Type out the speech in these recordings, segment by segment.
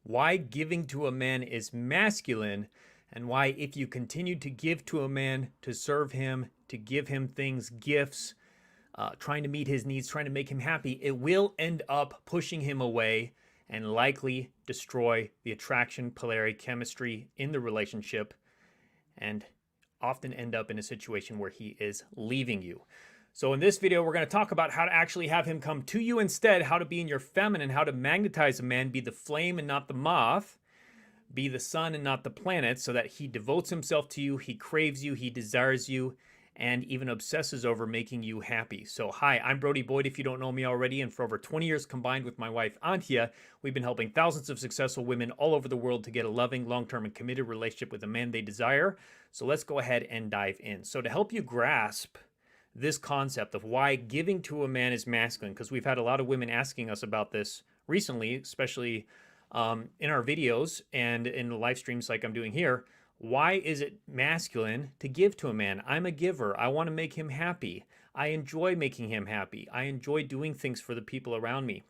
why giving to a man is masculine, and why if you continue to give to a man, to serve him, to give him things, gifts, trying to meet his needs, trying to make him happy, it will end up pushing him away and likely destroy the attraction, polarity, chemistry in the relationship, and often end up in a situation where he is leaving you. So in this video, we're going to talk about how to actually have him come to you instead, how to be in your feminine, how to magnetize a man, be the flame and not the moth, be the sun and not the planet, so that he devotes himself to you, he craves you, he desires you, and even obsesses over making you happy. So hi, I'm Brody Boyd, if you don't know me already, and for over 20 years combined with my wife Antia, we've been helping thousands of successful women all over the world to get a loving, long-term, and committed relationship with a man they desire. So let's go ahead and dive in. So to help you grasp this concept of why giving to a man is masculine, because we've had a lot of women asking us about this recently, especially in our videos and in the live streams like I'm doing here. Why is it masculine to give to a man? I'm a giver. I want to make him happy. I enjoy making him happy. I enjoy doing things for the people around me.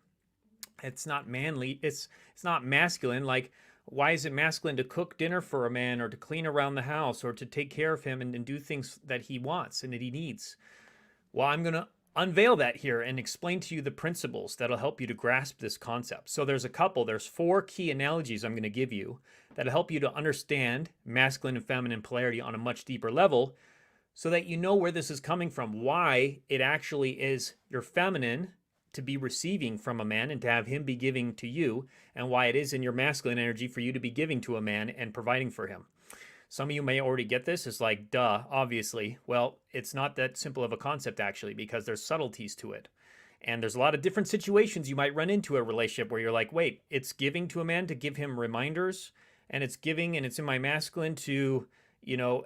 It's not manly. It's not masculine. Like, why is it masculine to cook dinner for a man, or to clean around the house, or to take care of him and do things that he wants and that he needs? Well, I'm going to unveil that here and explain to you the principles that'll help you to grasp this concept. So there's four key analogies I'm going to give you that'll help you to understand masculine and feminine polarity on a much deeper level, so that you know where this is coming from, why it actually is your feminine to be receiving from a man and to have him be giving to you, and why it is in your masculine energy for you to be giving to a man and providing for him. Some of you may already get this. It's like, duh, obviously. Well, it's not that simple of a concept, actually, because there's subtleties to it. And there's a lot of different situations you might run into a relationship where you're like, wait, it's giving to a man to give him reminders, and it's giving and it's in my masculine to,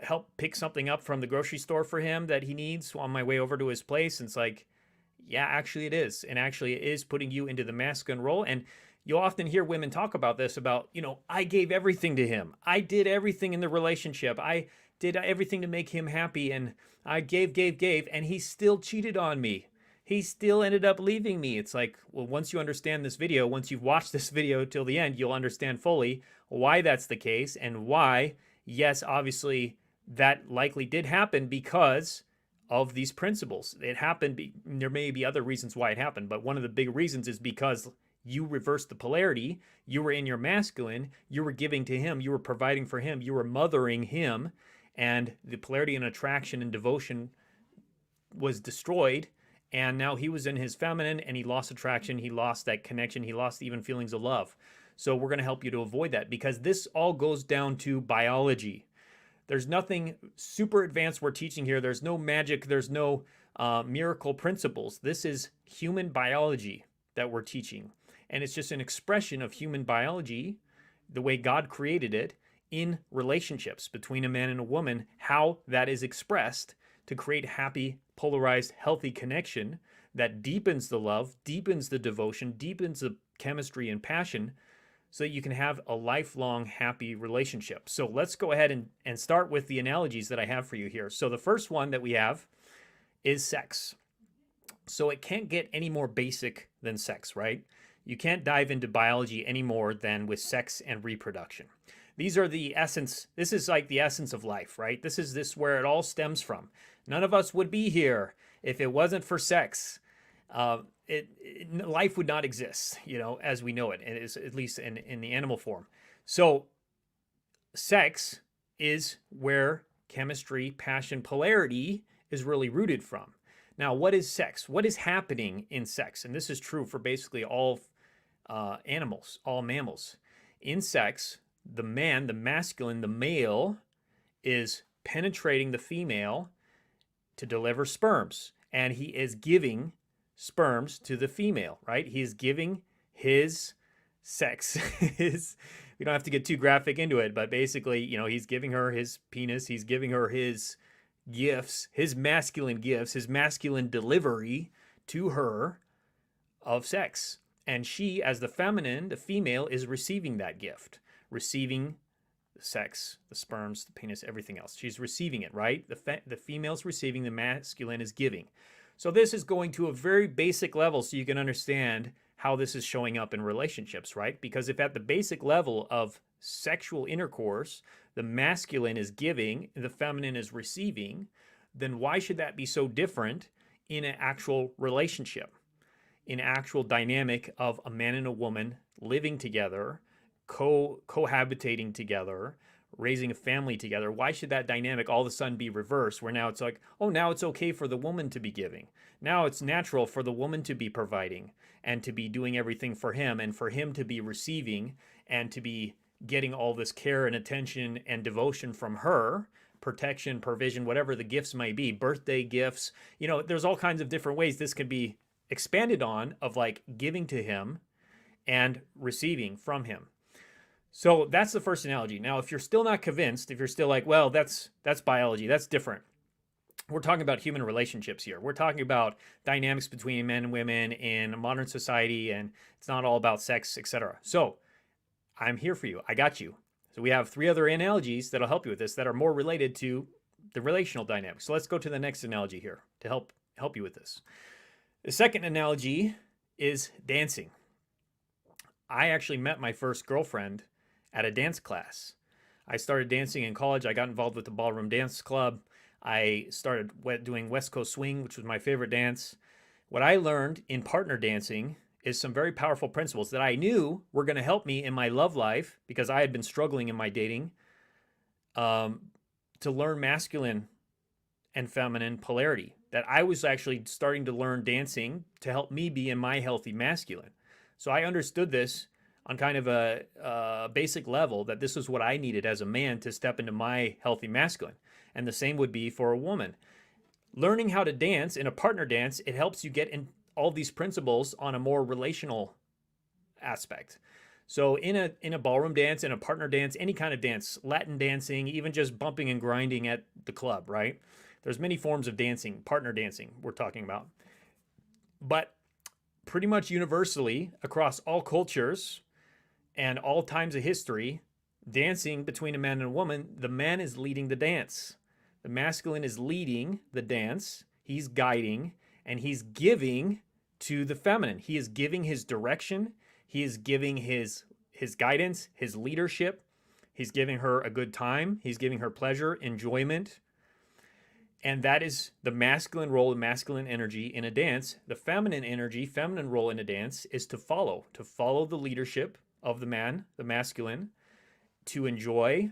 help pick something up from the grocery store for him that he needs on my way over to his place. And it's like, yeah, actually it is. And actually it is putting you into the masculine role. And you'll often hear women talk about this, about, I gave everything to him. I did everything in the relationship. I did everything to make him happy. And I gave, and he still cheated on me. He still ended up leaving me. It's like, well, once you understand this video, once you've watched this video till the end, you'll understand fully why that's the case, and why, yes, obviously that likely did happen because of these principles. It happened, there may be other reasons why it happened, but one of the big reasons is because you reversed the polarity. You were in your masculine, you were giving to him, you were providing for him, you were mothering him, and the polarity and attraction and devotion was destroyed. And now he was in his feminine, and he lost attraction, he lost that connection, he lost even feelings of love. So we're going to help you to avoid that, because this all goes down to biology. There's nothing super advanced we're teaching here. There's no magic. There's no miracle principles. This is human biology that we're teaching. And it's just an expression of human biology, the way God created it, in relationships between a man and a woman, how that is expressed to create happy, polarized, healthy connection that deepens the love, deepens the devotion, deepens the chemistry and passion, so that you can have a lifelong happy relationship. So let's go ahead and start with the analogies that I have for you here. So the first one that we have is sex. So it can't get any more basic than sex, right? You can't dive into biology any more than with sex and reproduction. These are the essence. This is like the essence of life, right? This is where it all stems from. None of us would be here if it wasn't for sex. Life would not exist, as we know it, and is at least in the animal form. So sex is where chemistry, passion, polarity is really rooted from. Now, what is sex? What is happening in sex? And this is true for basically all animals, all mammals. In sex, the man, the masculine, the male, is penetrating the female to deliver sperms. And he is giving sperms to the female, right? He is giving his sex. We don't have to get too graphic into it, but basically, he's giving her his penis. He's giving her his gifts, his masculine delivery to her of sex. And she, as the feminine, the female, is receiving that gift, receiving the sex, the sperms, the penis, everything else. She's receiving it, right? The female's receiving, the masculine is giving. So this is going to a very basic level so you can understand how this is showing up in relationships, right? Because if at the basic level of sexual intercourse, the masculine is giving, the feminine is receiving, then why should that be so different in an actual relationship, in an actual dynamic of a man and a woman living together, cohabitating together, raising a family together? Why should that dynamic all of a sudden be reversed, where now it's like, oh, now it's okay for the woman to be giving. Now it's natural for the woman to be providing and to be doing everything for him, and for him to be receiving and to be getting all this care and attention and devotion from her, protection, provision, whatever the gifts may be, birthday gifts. There's all kinds of different ways this can be expanded on, of like giving to him and receiving from him. So that's the first analogy. Now, if you're still not convinced, if you're still like, well, that's biology, that's different. We're talking about human relationships here. We're talking about dynamics between men and women in a modern society, and it's not all about sex, etc. So I'm here for you. I got you. So we have 3 other analogies that'll help you with this that are more related to the relational dynamics. So let's go to the next analogy here to help you with this. The second analogy is dancing. I actually met my first girlfriend at a dance class. I started dancing in college. I got involved with the ballroom dance club. I started doing West Coast swing, which was my favorite dance. What I learned in partner dancing is some very powerful principles that I knew were going to help me in my love life, because I had been struggling in my dating, to learn masculine and feminine polarity. That I was actually starting to learn dancing to help me be in my healthy masculine. So I understood this on kind of a basic level, that this was what I needed as a man to step into my healthy masculine. And the same would be for a woman. Learning how to dance in a partner dance, it helps you get in all these principles on a more relational aspect. So in a ballroom dance, in a partner dance, any kind of dance, Latin dancing, even just bumping and grinding at the club, right? There's many forms of dancing, partner dancing we're talking about. But pretty much universally across all cultures and all times of history, dancing between a man and a woman, the man is leading the dance. The masculine is leading the dance. He's guiding, and he's giving to the feminine. He is giving his direction. He is giving his guidance, his leadership. He's giving her a good time. He's giving her pleasure, enjoyment. And that is the masculine role, the masculine energy in a dance. The feminine energy, feminine role in a dance is to follow the leadership of the man, the masculine, to enjoy,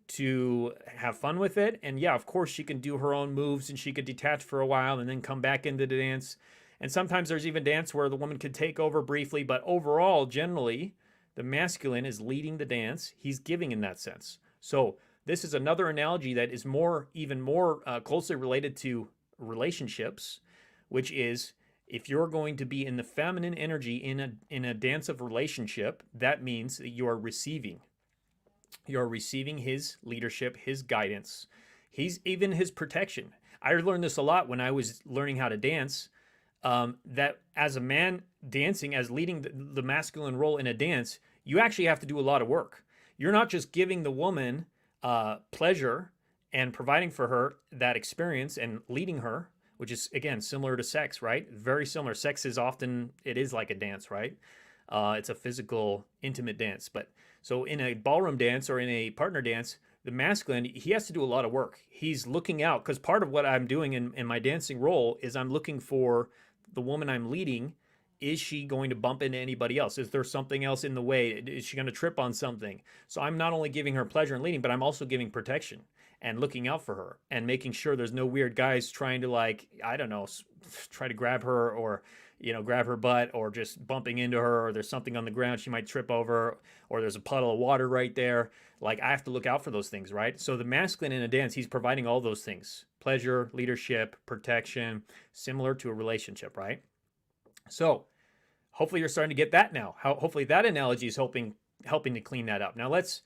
to have fun with it. And yeah, of course, she can do her own moves and she could detach for a while and then come back into the dance. And sometimes there's even dance where the woman could take over briefly, but overall, generally, the masculine is leading the dance. He's giving in that sense. So this is another analogy that is even more closely related to relationships, which is, if you're going to be in the feminine energy in a dance of relationship, that means that you are receiving. You're receiving his leadership, his guidance, even his protection. I learned this a lot when I was learning how to dance, that as a man dancing, as leading the masculine role in a dance, you actually have to do a lot of work. You're not just giving the woman pleasure and providing for her that experience and leading her, which is, again, similar to sex, right? Very similar. Sex is often, it is like a dance, right? It's a physical, intimate dance. But so in a ballroom dance or in a partner dance, the masculine, he has to do a lot of work. He's looking out, because part of what I'm doing in my dancing role is I'm looking for the woman I'm leading. Is she going to bump into anybody else? Is there something else in the way? Is she going to trip on something? So I'm not only giving her pleasure and leading, but I'm also giving protection and looking out for her and making sure there's no weird guys trying to, like, I don't know, try to grab her or, grab her butt, or just bumping into her, or there's something on the ground she might trip over, or there's a puddle of water right there. Like, I have to look out for those things, right? So the masculine in a dance, he's providing all those things: pleasure, leadership, protection, similar to a relationship, right? So hopefully you're starting to get that now. Hopefully that analogy is helping to clean that up. Now let's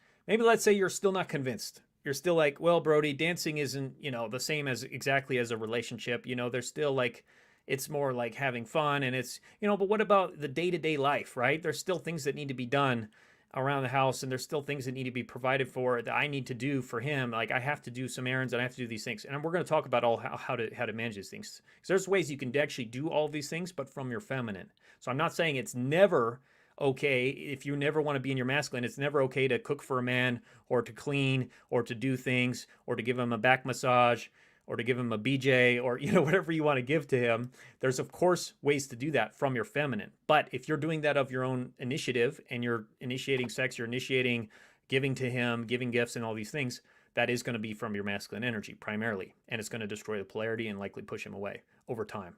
say you're still not convinced. You're still like, well, Brody, dancing isn't, the same as exactly as a relationship. There's still like, it's more like having fun, and it's, but what about the day-to-day life, right? There's still things that need to be done around the house, and there's still things that need to be provided for that I need to do for him. Like I have to do some errands and I have to do these things. And we're going to talk about all how to manage these things. Because there's ways you can actually do all these things, but from your feminine. So I'm not saying it's never okay if you never want to be in your masculine. It's never okay to cook for a man or to clean or to do things or to give him a back massage or to give him a BJ or, whatever you want to give to him. There's, of course, ways to do that from your feminine. But if you're doing that of your own initiative and you're initiating sex, you're initiating giving to him, giving gifts and all these things, that is going to be from your masculine energy primarily. And it's going to destroy the polarity and likely push him away over time.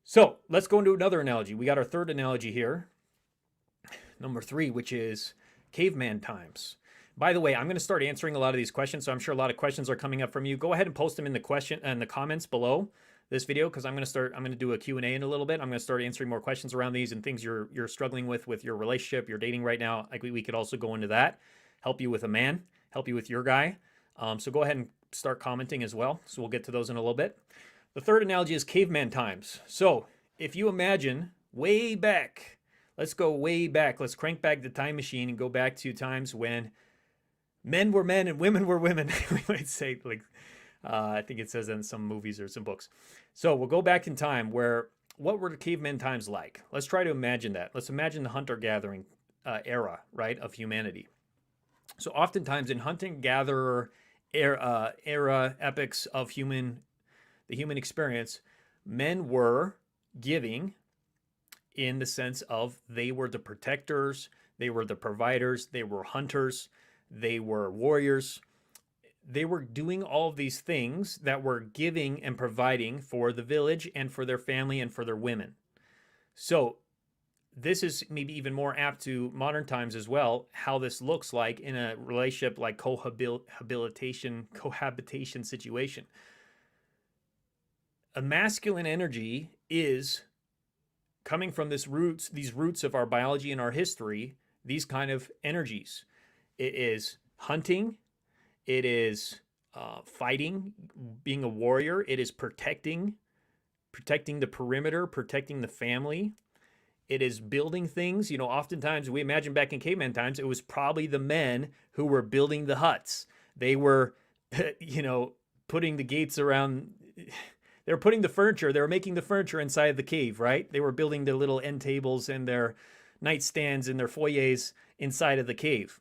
So let's go into another analogy. We got our third analogy here, number 3, which is caveman times. By the way, I'm going to start answering a lot of these questions, so I'm sure a lot of questions are coming up from you. Go ahead and post them in the comments below this video, because I'm going to do a Q&A in a little bit. I'm going to start answering more questions around these and things you're struggling with your relationship, you're dating right now. Like we could also go into that, help you with a man, help you with your guy. So go ahead and start commenting as well. So we'll get to those in a little bit. The third analogy is caveman times. So if you imagine way back, let's go way back. Let's crank back the time machine and go back to times when men were men and women were women. We might say, like, I think it says in some movies or some books. So we'll go back in time what were the caveman times like? Let's try to imagine that. Let's imagine the hunter-gathering era, right, of humanity. So oftentimes in hunting-gatherer era epics of the human experience, men were giving in the sense of they were the protectors, they were the providers, they were hunters, they were warriors. They were doing all of these things that were giving and providing for the village and for their family and for their women. So this is maybe even more apt to modern times as well, how this looks like in a relationship like cohabitation situation. A masculine energy is coming from these roots of our biology and our history, these kind of energies. It is hunting. It is fighting, being a warrior. It is protecting the perimeter, protecting the family. It is building things. Oftentimes we imagine back in caveman times, it was probably the men who were building the huts. They were, putting the gates around. They were putting the furniture. They were making the furniture inside the cave, right? They were building their little end tables and their nightstands and their foyers inside of the cave.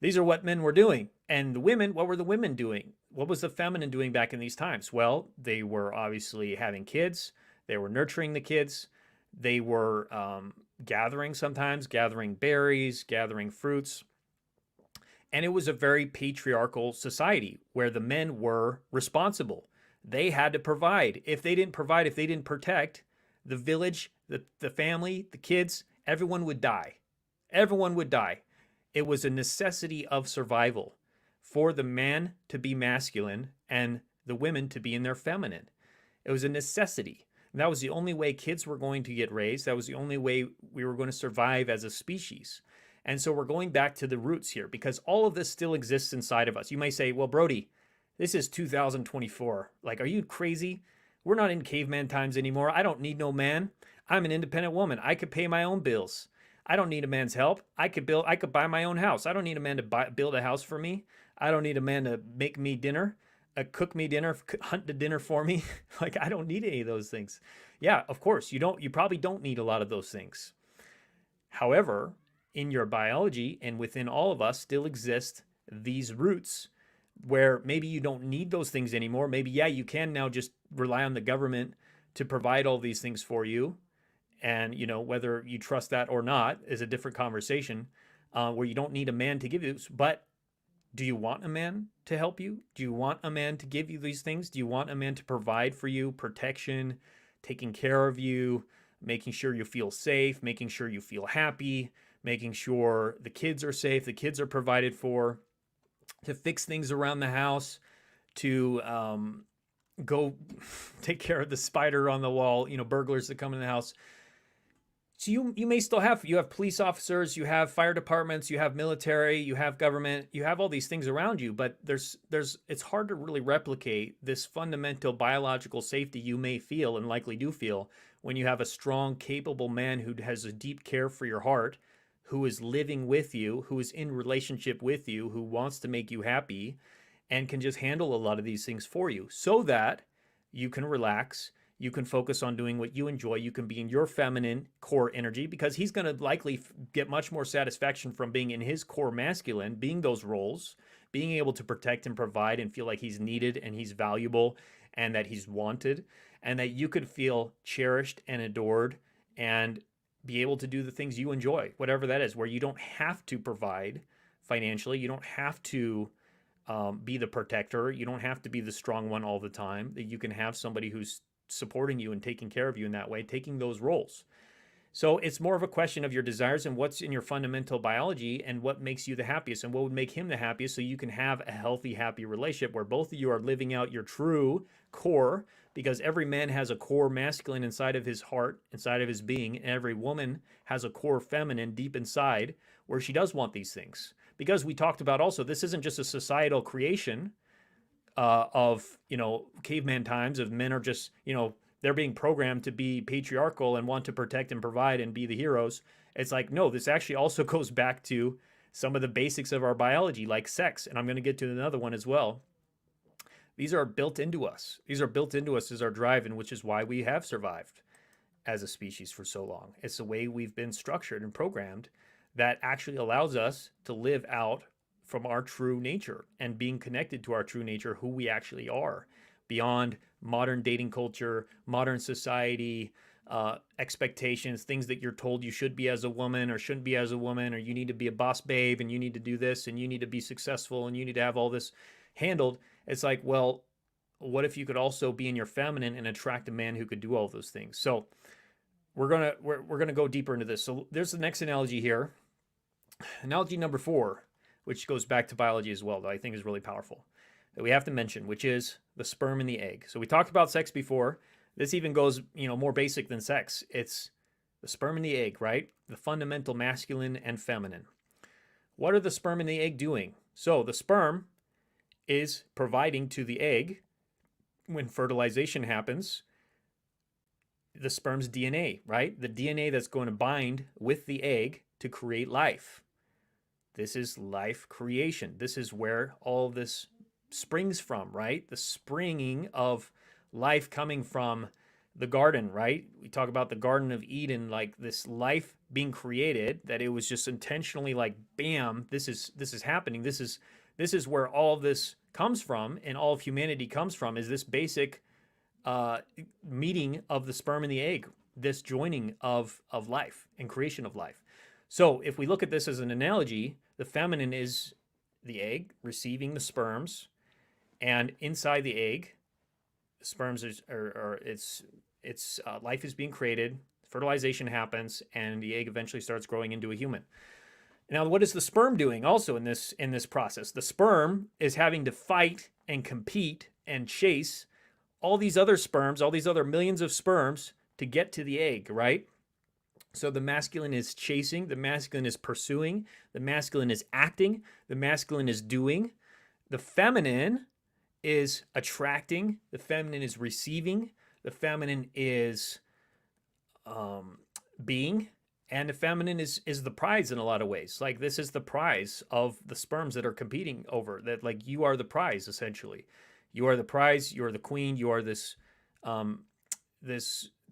These are what men were doing. And the women, what were the women doing? What was the feminine doing back in these times? Well, they were obviously having kids. They were nurturing the kids. They were gathering berries, gathering fruits. And it was a very patriarchal society where the men were responsible. They had to provide. If they didn't provide, if they didn't protect the village, the family, the kids, everyone would die. Everyone would die. It was a necessity of survival for the man to be masculine and the women to be in their feminine. It was a necessity. And that was the only way kids were going to get raised. That was the only way we were going to survive as a species. And so we're going back to the roots here because all of this still exists inside of us. You may say, well, Brody, this is 2024. Like, are you crazy? We're not in caveman times anymore. I don't need no man. I'm an independent woman. I could pay my own bills. I don't need a man's help. I could buy my own house. I don't need a man to build a house for me. I don't need a man to make me dinner, cook me dinner, hunt the dinner for me. Like, I don't need any of those things. Yeah, of course, you probably don't need a lot of those things. However, in your biology and within all of us still exist these roots where maybe you don't need those things anymore. Maybe, yeah, you can now just rely on the government to provide all these things for you. And, whether you trust that or not is a different conversation where you don't need a man to give you this. But do you want a man to help you? Do you want a man to give you these things? Do you want a man to provide for you protection, taking care of you, making sure you feel safe, making sure you feel happy, making sure the kids are safe, the kids are provided for, to fix things around the house, to go take care of the spider on the wall, burglars that come in the house. So you may still have police officers, you have fire departments, you have military, you have government, you have all these things around you, but it's hard to really replicate this fundamental biological safety you may feel and likely do feel when you have a strong, capable man who has a deep care for your heart, who is living with you, who is in relationship with you, who wants to make you happy and can just handle a lot of these things for you so that you can relax, you can focus on doing what you enjoy, you can be in your feminine core energy, because he's going to likely get much more satisfaction from being in his core masculine, being those roles, being able to protect and provide and feel like he's needed and he's valuable and that he's wanted, and that you could feel cherished and adored and be able to do the things you enjoy, whatever that is, where you don't have to provide financially, you don't have to be the protector, you don't have to be the strong one all the time, that you can have somebody who's supporting you and taking care of you in that way, taking those roles. So it's more of a question of your desires and what's in your fundamental biology and what makes you the happiest and what would make him the happiest, so you can have a healthy, happy relationship where both of you are living out your true core, because every man has a core masculine inside of his heart, inside of his being, and every woman has a core feminine deep inside where she does want these things. Because we talked about also, this isn't just a societal creation of, caveman times, of men are just, they're being programmed to be patriarchal and want to protect and provide and be the heroes. It's like, no, this actually also goes back to some of the basics of our biology, like sex. And I'm going to get to another one as well. These are built into us. These are built into us as our drive, and which is why we have survived as a species for so long. It's the way we've been structured and programmed that actually allows us to live out from our true nature and being connected to our true nature, who we actually are, beyond modern dating culture, modern society, expectations, things that you're told you should be as a woman or shouldn't be as a woman, or you need to be a boss babe and you need to do this and you need to be successful and you need to have all this handled. It's like, well, what if you could also be in your feminine and attract a man who could do all those things? So we're gonna go deeper into this. So there's the next analogy here. Analogy number 4, which goes back to biology as well, that I think is really powerful, that we have to mention, which is the sperm and the egg. So we talked about sex before. This even goes, more basic than sex. It's the sperm and the egg, right? The fundamental masculine and feminine. What are the sperm and the egg doing? So the sperm is providing to the egg, when fertilization happens, the sperm's DNA, right? The DNA that's going to bind with the egg to create life. This is life creation. This is where all this springs from, right? The springing of life coming from the garden, right? We talk about the Garden of Eden, like this life being created, that it was just intentionally like, bam, this is happening. This is where all this comes from, and all of humanity comes from, is this basic meeting of the sperm and the egg, this joining of life and creation of life. So if we look at this as an analogy, the feminine is the egg receiving the sperms, and inside the egg, the sperms its life is being created, fertilization happens, and the egg eventually starts growing into a human. Now, what is the sperm doing also in this process? The sperm is having to fight and compete and chase all these other sperms, all these other millions of sperms to get to the egg, right? So the masculine is chasing, the masculine is pursuing, the masculine is acting, the masculine is doing. The feminine is attracting, the feminine is receiving, the feminine is being, and the feminine is the prize in a lot of ways. Like, this is the prize of the sperms that are competing over, that like, you are the prize, essentially. You are the prize, you are the queen, you are this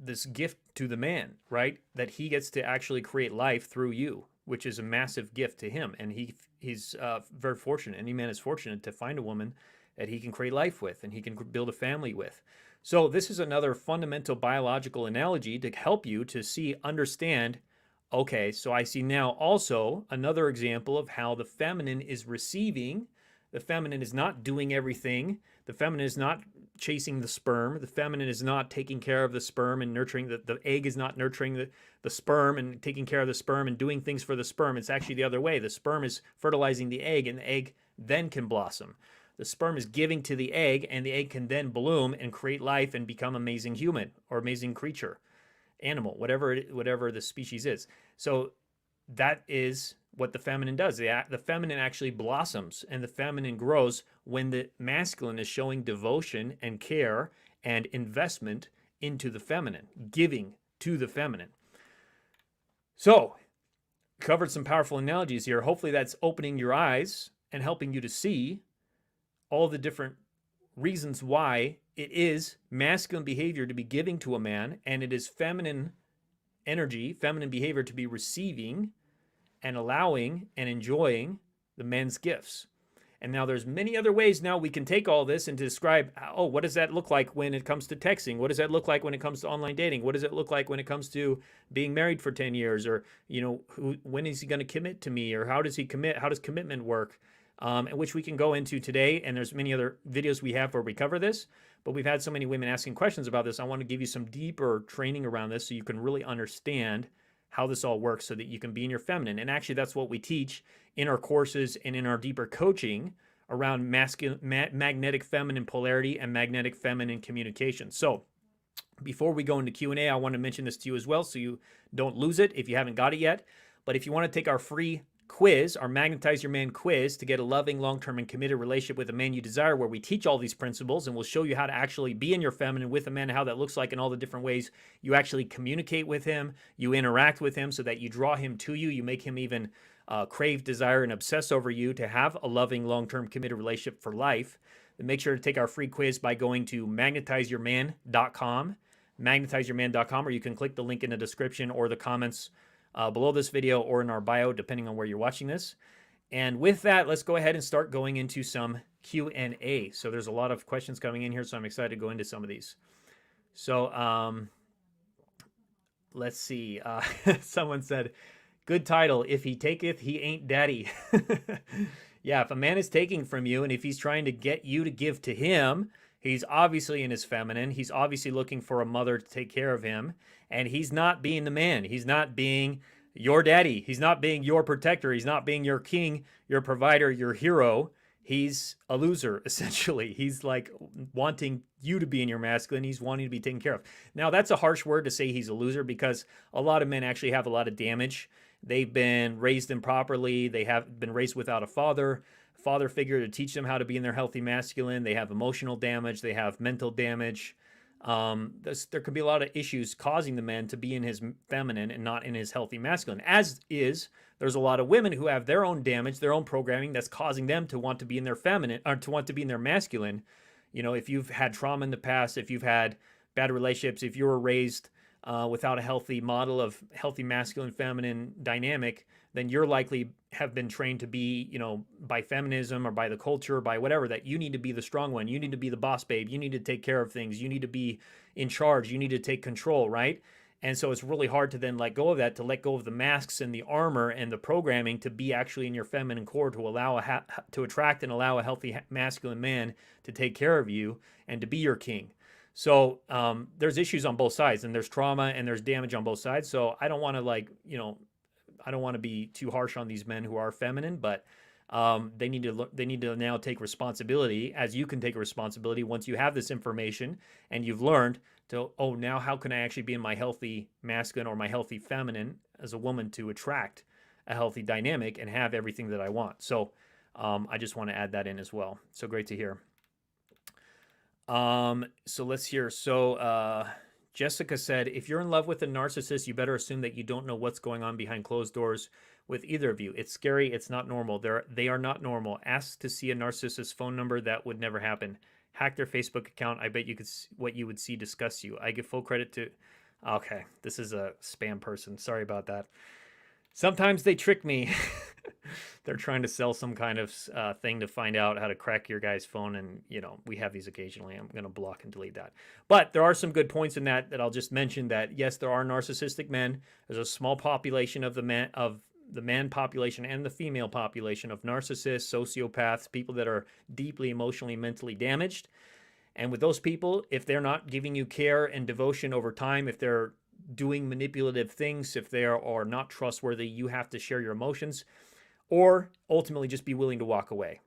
this gift to the man, right? That he gets to actually create life through you, which is a massive gift to him. And he's very fortunate. Any man is fortunate to find a woman that he can create life with and he can build a family with. So this is another fundamental biological analogy to help you to understand, okay, so I see now also another example of how the feminine is receiving. The feminine is not doing everything. The feminine is not chasing the sperm. The feminine is not taking care of the sperm and nurturing the egg is not nurturing the sperm and taking care of the sperm and doing things for the sperm. It's actually the other way. The sperm is fertilizing the egg, and the egg then can blossom. The sperm is giving to the egg, and the egg can then bloom and create life and become amazing human or amazing creature, animal, whatever the species is. So that is what the feminine does. The feminine actually blossoms and the feminine grows when the masculine is showing devotion and care and investment into the feminine, giving to the feminine. So covered some powerful analogies here. Hopefully that's opening your eyes and helping you to see all the different reasons why it is masculine behavior to be giving to a man, and it is feminine energy, feminine behavior to be receiving and allowing and enjoying the man's gifts. And now there's many other ways now we can take all this and to describe, oh, what does that look like when it comes to texting? What does that look like when it comes to online dating? What does it look like when it comes to being married for 10 years? Or, when is he going to commit to me? Or how does he commit? How does commitment work? Which we can go into today. And there's many other videos we have where we cover this. But we've had so many women asking questions about this. I want to give you some deeper training around this so you can really understand how this all works so that you can be in your feminine. And actually, that's what we teach in our courses and in our deeper coaching around magnetic feminine polarity and magnetic feminine communication. So before we go into Q&A, I want to mention this to you as well so you don't lose it if you haven't got it yet. But if you want to take our free quiz, our Magnetize Your Man quiz, to get a loving, long-term, and committed relationship with a man you desire, where we teach all these principles and we'll show you how to actually be in your feminine with a man, how that looks like, and all the different ways you actually communicate with him, you interact with him so that you draw him to you, you make him even crave, desire, and obsess over you to have a loving, long-term, committed relationship for life. Then make sure to take our free quiz by going to magnetizeyourman.com, magnetizeyourman.com, or you can click the link in the description or the comments below this video or in our bio, depending on where you're watching this. And with that, let's go ahead and start going into some Q&A. So there's a lot of questions coming in here, so I'm excited to go into some of these. So let's see. Someone said, good title, if he taketh, he ain't daddy. Yeah, if a man is taking from you and if he's trying to get you to give to him, he's obviously in his feminine. He's obviously looking for a mother to take care of him. And he's not being the man. He's not being your daddy. He's not being your protector. He's not being your king, your provider, your hero. He's a loser, essentially. He's like wanting you to be in your masculine. He's wanting to be taken care of. Now, that's a harsh word to say he's a loser because a lot of men actually have a lot of damage. They've been raised improperly. They have been raised without a father figure to teach them how to be in their healthy masculine. They have emotional damage. They have mental damage. There could be a lot of issues causing the man to be in his feminine and not in his healthy masculine. There's a lot of women who have their own damage, their own programming that's causing them to want to be in their feminine or to want to be in their masculine. If you've had trauma in the past, if you've had bad relationships, if you were raised without a healthy model of healthy masculine feminine dynamic, then you're likely have been trained to be, by feminism or by the culture, or by whatever, that you need to be the strong one. You need to be the boss babe. You need to take care of things. You need to be in charge. You need to take control, right? And so it's really hard to then let go of that, to let go of the masks and the armor and the programming to be actually in your feminine core, to allow to attract and allow a healthy masculine man to take care of you and to be your king. So there's issues on both sides, and there's trauma and there's damage on both sides. So I don't want to I don't want to be too harsh on these men who are feminine, but they need to now take responsibility, as you can take responsibility once you have this information and you've learned to, now how can I actually be in my healthy masculine or my healthy feminine as a woman to attract a healthy dynamic and have everything that I want. So I just want to add that in as well. So great to hear. So let's hear. So Jessica said, if you're in love with a narcissist, you better assume that you don't know what's going on behind closed doors with either of you. It's scary. It's not normal. They are not normal. Ask to see a narcissist's phone number. That would never happen. Hack their Facebook account. I bet you could what you would see disgust you. I give full credit to... Okay, this is a spam person. Sorry about that. Sometimes they trick me. They're trying to sell some kind of thing to find out how to crack your guy's phone. And, we have these occasionally. I'm going to block and delete that. But there are some good points in that I'll just mention that, yes, there are narcissistic men. There's a small population of the man population and the female population of narcissists, sociopaths, people that are deeply emotionally, mentally damaged. And with those people, if they're not giving you care and devotion over time, if they're doing manipulative things, if they are not trustworthy, you have to share your emotions or ultimately just be willing to walk away.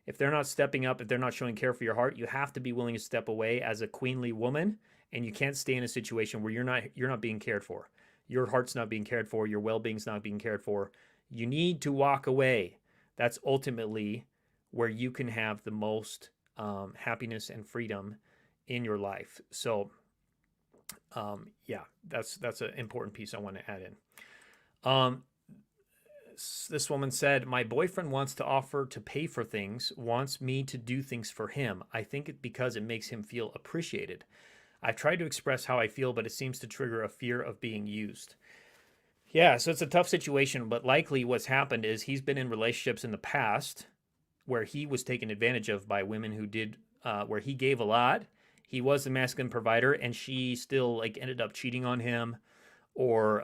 If they're not stepping up, if they're not showing care for your heart, you have to be willing to step away as a queenly woman, and you can't stay in a situation where you're not being cared for. Your heart's not being cared for, your well-being's not being cared for. You need to walk away. That's ultimately where you can have the most happiness and freedom in your life. So yeah, that's an important piece I want to add in. This woman said, my boyfriend wants to offer to pay for things, wants me to do things for him. I think it because it makes him feel appreciated. I've tried to express how I feel, but it seems to trigger a fear of being used. Yeah, so it's a tough situation, but likely what's happened is he's been in relationships in the past where he was taken advantage of by women who did, where he gave a lot. He was the masculine provider, and she still like ended up cheating on him or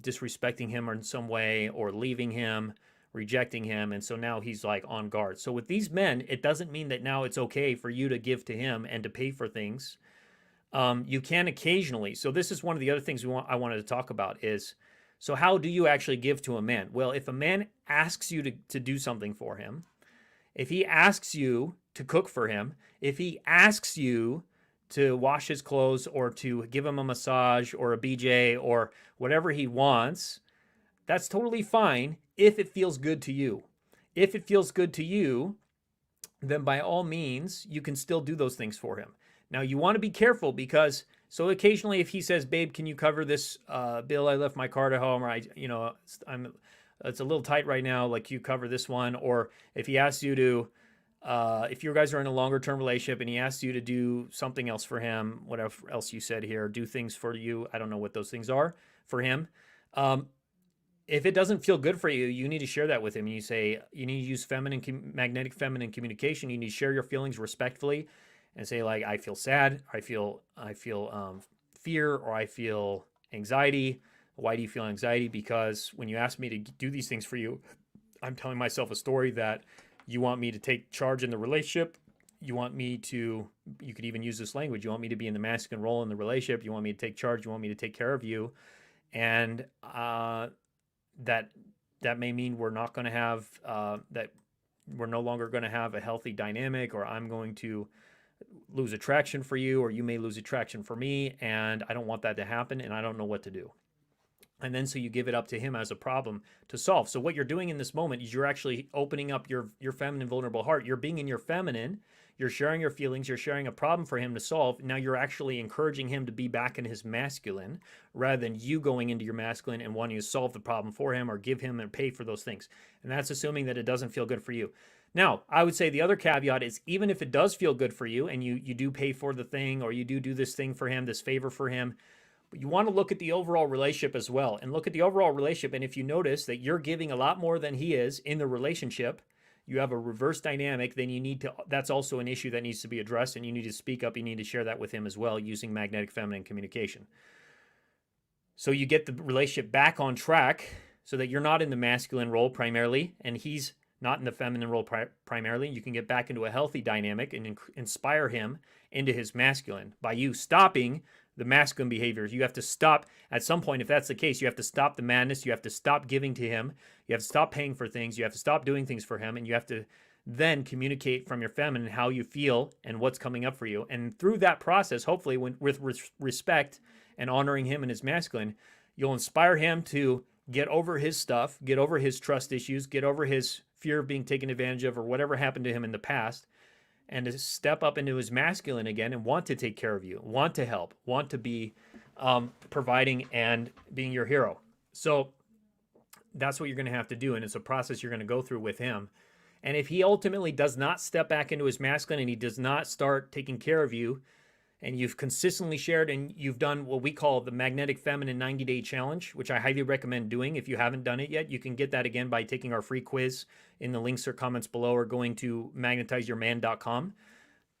disrespecting him in some way or leaving him, rejecting him. And so now he's like on guard. So with these men, it doesn't mean that now it's okay for you to give to him and to pay for things. You can occasionally. So this is one of the other things I wanted to talk about is, so how do you actually give to a man? Well, if a man asks you to do something for him, if he asks you to cook for him, if he asks you to wash his clothes or to give him a massage or a BJ or whatever he wants, that's totally fine if it feels good to you. If it feels good to you, then by all means, you can still do those things for him. Now, you want to be careful because, so occasionally if he says, babe, can you cover this bill? I left my card at home, or it's a little tight right now, like you cover this one. Or if he asks you to, if you guys are in a longer term relationship and he asks you to do something else for him, whatever else you said here, do things for you. I don't know what those things are for him. If it doesn't feel good for you, you need to share that with him. You say, you need to use magnetic feminine communication. You need to share your feelings respectfully and say, like, I feel sad, I feel fear, or I feel anxiety. Why do you feel anxiety? Because when you ask me to do these things for you, I'm telling myself a story that you want me to take charge in the relationship. You want me to, you could even use this language. You want me to be in the masculine role in the relationship. You want me to take charge. You want me to take care of you. And that may mean we're not going to have, that we're no longer going to have a healthy dynamic, or I'm going to lose attraction for you, or you may lose attraction for me. And I don't want that to happen. And I don't know what to do. And then so you give it up to him as a problem to solve. So what you're doing in this moment is you're actually opening up your feminine, vulnerable heart. You're being in your feminine. You're sharing your feelings. You're sharing a problem for him to solve. Now you're actually encouraging him to be back in his masculine rather than you going into your masculine and wanting to solve the problem for him or give him and pay for those things. And that's assuming that it doesn't feel good for you. Now, I would say the other caveat is even if it does feel good for you and you do pay for the thing, or you do this thing for him, this favor for him, but you want to look at the overall relationship as well, and look at the overall relationship. And if you notice that you're giving a lot more than he is in the relationship, you have a reverse dynamic, then you need to, that's also an issue that needs to be addressed, and you need to speak up. You need to share that with him as well using magnetic feminine communication. So you get the relationship back on track so that you're not in the masculine role primarily, and he's not in the feminine role primarily. You can get back into a healthy dynamic and inspire him into his masculine by you stopping the masculine behaviors. You have to stop at some point. If that's the case, you have to stop the madness. You have to stop giving to him. You have to stop paying for things. You have to stop doing things for him. And you have to then communicate from your feminine how you feel and what's coming up for you. And through that process, hopefully with respect and honoring him and his masculine, you'll inspire him to get over his stuff, get over his trust issues, get over his fear of being taken advantage of or whatever happened to him in the past, and to step up into his masculine again and want to take care of you, want to help, want to be providing and being your hero. So that's what you're going to have to do. And it's a process you're going to go through with him. And if he ultimately does not step back into his masculine and he does not start taking care of you, and you've consistently shared and you've done what we call the Magnetic Feminine 90-Day Challenge, which I highly recommend doing. If you haven't done it yet, you can get that again by taking our free quiz in the links or comments below, or going to magnetizeyourman.com.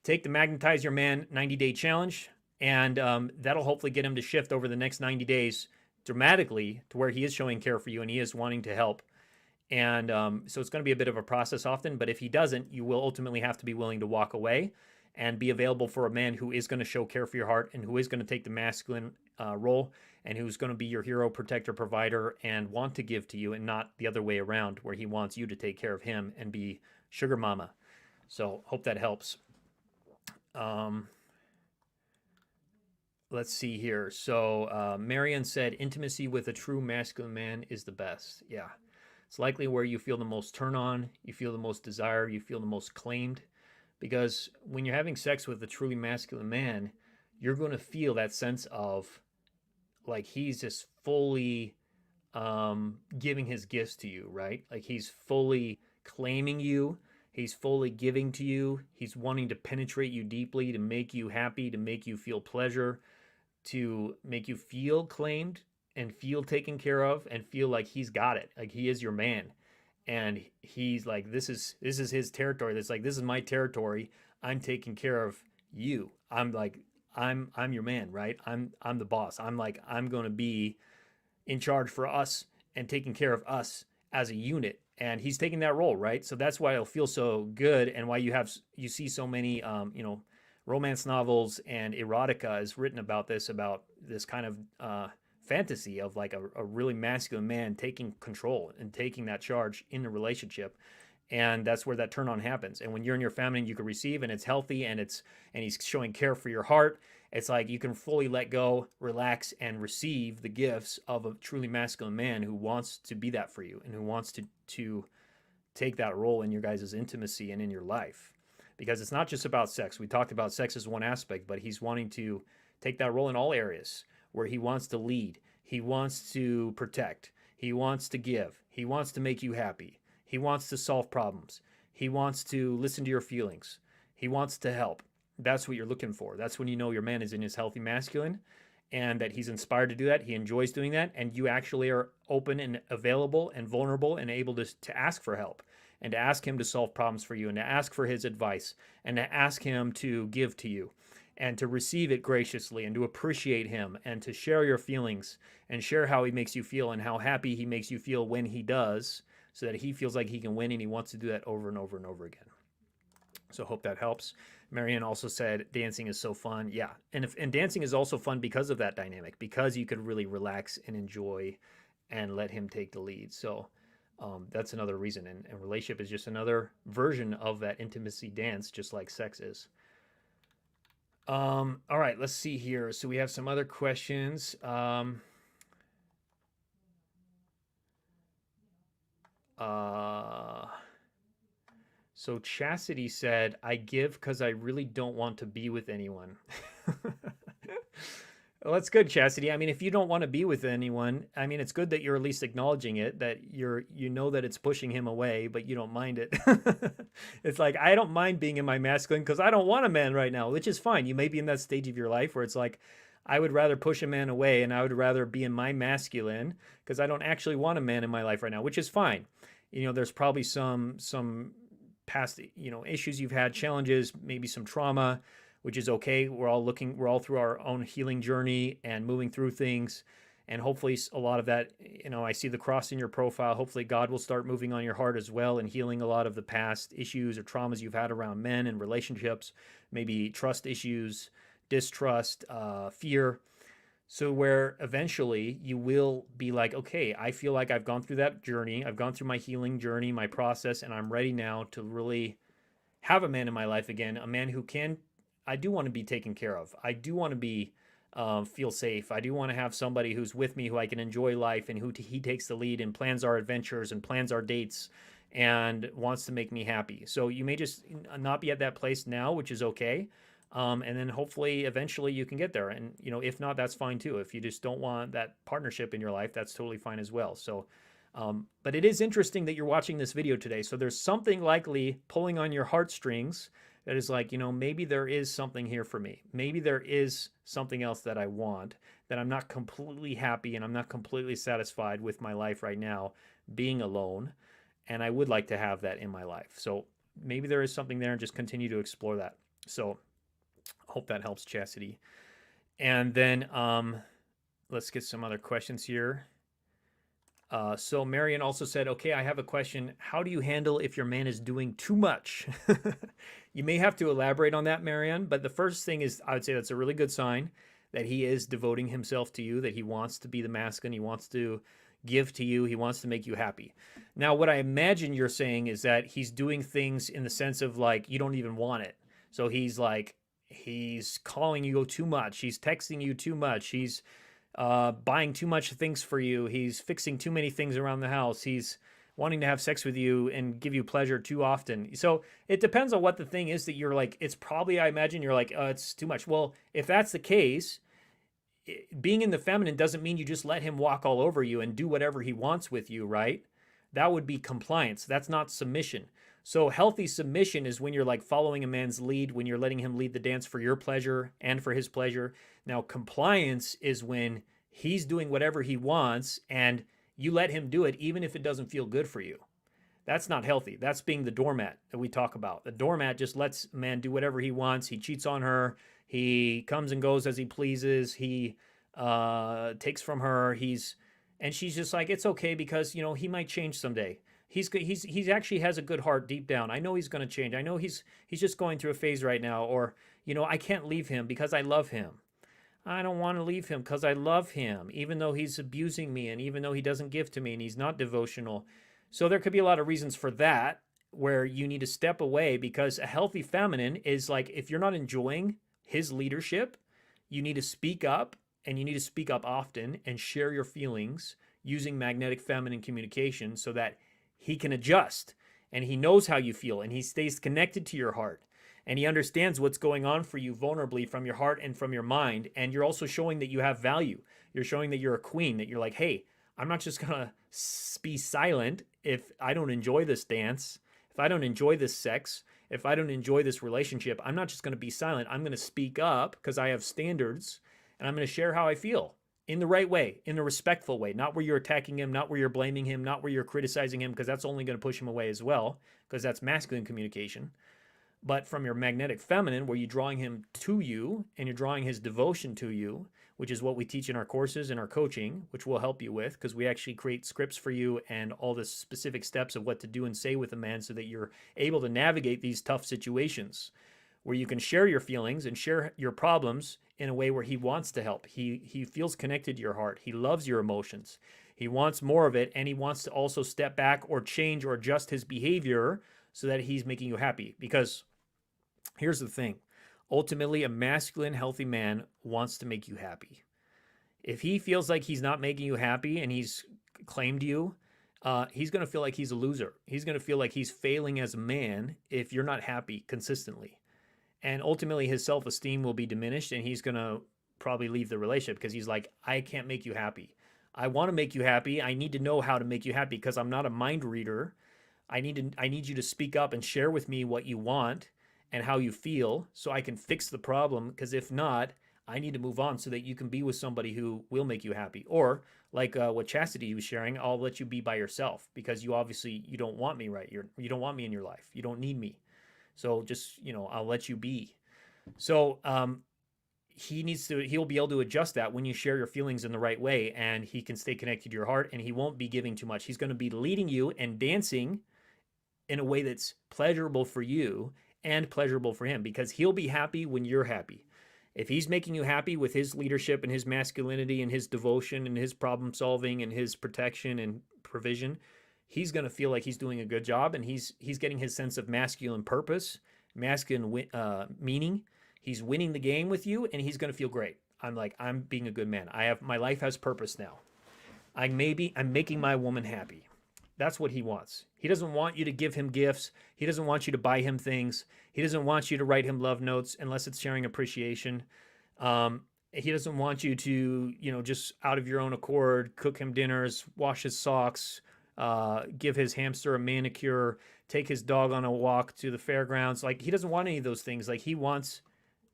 Take the Magnetize Your Man 90-Day Challenge, and that'll hopefully get him to shift over the next 90 days dramatically to where he is showing care for you and he is wanting to help. And so it's going to be a bit of a process often, but if he doesn't, you will ultimately have to be willing to walk away and be available for a man who is going to show care for your heart and who is going to take the masculine role and who's going to be your hero, protector, provider, and want to give to you, and not the other way around where he wants you to take care of him and be sugar mama. So hope that helps. Let's see here. So Marian said, intimacy with a true masculine man is the best. Yeah. It's likely where you feel the most turn on, you feel the most desire, you feel the most claimed. Because when you're having sex with a truly masculine man, you're going to feel that sense of like he's just fully giving his gifts to you, right? Like he's fully claiming you, he's fully giving to you, he's wanting to penetrate you deeply, to make you happy, to make you feel pleasure, to make you feel claimed and feel taken care of and feel like he's got it, like he is your man. And he's like, this is his territory. That's like, this is my territory. I'm taking care of you. I'm like, I'm your man, right? I'm the boss. I'm like, I'm going to be in charge for us and taking care of us as a unit. And he's taking that role, right? So that's why it'll feel so good, and why you see so many romance novels and erotica is written about this kind of fantasy of like a really masculine man taking control and taking that charge in the relationship. And that's where that turn on happens. And when you're in your feminine, you can receive, and it's healthy, and he's showing care for your heart. It's like you can fully let go, relax, and receive the gifts of a truly masculine man who wants to be that for you and who wants to take that role in your guys' intimacy and in your life. Because it's not just about sex. We talked about sex as one aspect, but he's wanting to take that role in all areas where he wants to lead, he wants to protect, he wants to give, he wants to make you happy, he wants to solve problems, he wants to listen to your feelings, he wants to help. That's what you're looking for. That's when you know your man is in his healthy masculine and that he's inspired to do that. He enjoys doing that. And you actually are open and available and vulnerable and able to ask for help and to ask him to solve problems for you and to ask for his advice and to ask him to give to you and to receive it graciously and to appreciate him and to share your feelings and share how he makes you feel and how happy he makes you feel when he does, so that he feels like he can win, and he wants to do that over and over and over again. So hope that helps. Marianne also said dancing is so fun. Yeah. And dancing is also fun because of that dynamic, because you could really relax and enjoy and let him take the lead. So that's another reason. And relationship is just another version of that intimacy dance, just like sex is. All right, let's see here. So we have some other questions. So Chastity said, I give because I really don't want to be with anyone. Well, that's good, Chastity. I mean, if you don't want to be with anyone, I mean, it's good that you're at least acknowledging it, that you know that it's pushing him away, but you don't mind it. It's like, I don't mind being in my masculine because I don't want a man right now, which is fine. You may be in that stage of your life where it's like, I would rather push a man away and I would rather be in my masculine because I don't actually want a man in my life right now, which is fine. There's probably some past, issues you've had, challenges, maybe some trauma, which is okay. We're all through our own healing journey and moving through things. And hopefully a lot of that, I see the cross in your profile. Hopefully God will start moving on your heart as well and healing a lot of the past issues or traumas you've had around men and relationships, maybe trust issues, distrust, fear. So where eventually you will be like, okay, I feel like I've gone through that journey. I've gone through my healing journey, my process, and I'm ready now to really have a man in my life again, a man who I do want to be taken care of. I do want to be, feel safe. I do want to have somebody who's with me, who I can enjoy life and who he takes the lead and plans our adventures and plans our dates and wants to make me happy. So you may just not be at that place now, which is okay. And then hopefully eventually you can get there. And, if not, that's fine too. If you just don't want that partnership in your life, that's totally fine as well. So, but it is interesting that you're watching this video today. So there's something likely pulling on your heartstrings that is like, maybe there is something here for me. Maybe there is something else that I want, that I'm not completely happy and I'm not completely satisfied with my life right now being alone. And I would like to have that in my life. So maybe there is something there, and just continue to explore that. So hope that helps, Chastity. And then let's get some other questions here. So Marion also said, okay, I have a question. How do you handle if your man is doing too much? You may have to elaborate on that, Marion, but the first thing is, I would say that's a really good sign that he is devoting himself to you, that he wants to be the masculine, he wants to give to you, he wants to make you happy. Now, what I imagine you're saying is that he's doing things in the sense of like, you don't even want it. So he's calling you too much, he's texting you too much, he's buying too much things for you, he's fixing too many things around the house, he's wanting to have sex with you and give you pleasure too often. So it depends on what the thing is that you're like, it's probably, I imagine you're like, it's too much. Well, if that's the case, being in the feminine doesn't mean you just let him walk all over you and do whatever he wants with you, right? That would be compliance. That's not submission. So healthy submission is when you're like following a man's lead, when you're letting him lead the dance for your pleasure and for his pleasure. Now, compliance is when he's doing whatever he wants and you let him do it, even if it doesn't feel good for you. That's not healthy. That's being the doormat that we talk about. The doormat just lets a man do whatever he wants. He cheats on her. He comes and goes as he pleases. He takes from her. And she's just like, it's okay because, you know, he might change someday. He's actually has a good heart deep down. I know he's going to change. I know he's just going through a phase right now. Or, you know, I can't leave him because I love him. I don't want to leave him because I love him, even though he's abusing me and even though he doesn't give to me and he's not devotional. So there could be a lot of reasons for that where you need to step away, because a healthy feminine is like, if you're not enjoying his leadership, you need to speak up, and you need to speak up often and share your feelings using magnetic feminine communication so that he can adjust and he knows how you feel and he stays connected to your heart and he understands what's going on for you vulnerably from your heart and from your mind. And you're also showing that you have value. You're showing that you're a queen, that you're like, hey, I'm not just going to be silent if I don't enjoy this dance, if I don't enjoy this sex, if I don't enjoy this relationship. I'm not just going to be silent. I'm going to speak up because I have standards, and I'm going to share how I feel in the right way, in a respectful way, not where you're attacking him, not where you're blaming him, not where you're criticizing him, because that's only going to push him away as well, because that's masculine communication. But from your magnetic feminine, where you're drawing him to you and you're drawing his devotion to you, which is what we teach in our courses and our coaching, which we'll help you with, because we actually create scripts for you and all the specific steps of what to do and say with a man so that you're able to navigate these tough situations where you can share your feelings and share your problems in a way where he wants to help. He feels connected to your heart. He loves your emotions. He wants more of it, and he wants to also step back or change or adjust his behavior so that he's making you happy. Because here's the thing. Ultimately, a masculine, healthy man wants to make you happy. If he feels like he's not making you happy and he's claimed you, he's going to feel like he's a loser. He's going to feel like he's failing as a man if you're not happy consistently. And ultimately, his self-esteem will be diminished, and he's going to probably leave the relationship because he's like, I can't make you happy. I want to make you happy. I need to know how to make you happy because I'm not a mind reader. I need you to speak up and share with me what you want and how you feel so I can fix the problem, because if not, I need to move on so that you can be with somebody who will make you happy. Or like what Chastity was sharing, I'll let you be by yourself because you don't want me, right? You don't want me in your life. You don't need me. So just, I'll let you be. So he'll be able to adjust that when you share your feelings in the right way, and he can stay connected to your heart, and he won't be giving too much. He's going to be leading you and dancing in a way that's pleasurable for you and pleasurable for him, because he'll be happy when you're happy. If he's making you happy with his leadership and his masculinity and his devotion and his problem solving and his protection and provision, he's going to feel like he's doing a good job, and he's getting his sense of masculine purpose, masculine meaning. He's winning the game with you, and he's going to feel great. I'm being a good man. My life has purpose now. I'm making my woman happy. That's what he wants. He doesn't want you to give him gifts. He doesn't want you to buy him things. He doesn't want you to write him love notes unless it's sharing appreciation. He doesn't want you to, just out of your own accord, cook him dinners, wash his socks, give his hamster a manicure, take his dog on a walk to the fairgrounds. Like, he doesn't want any of those things. Like, he wants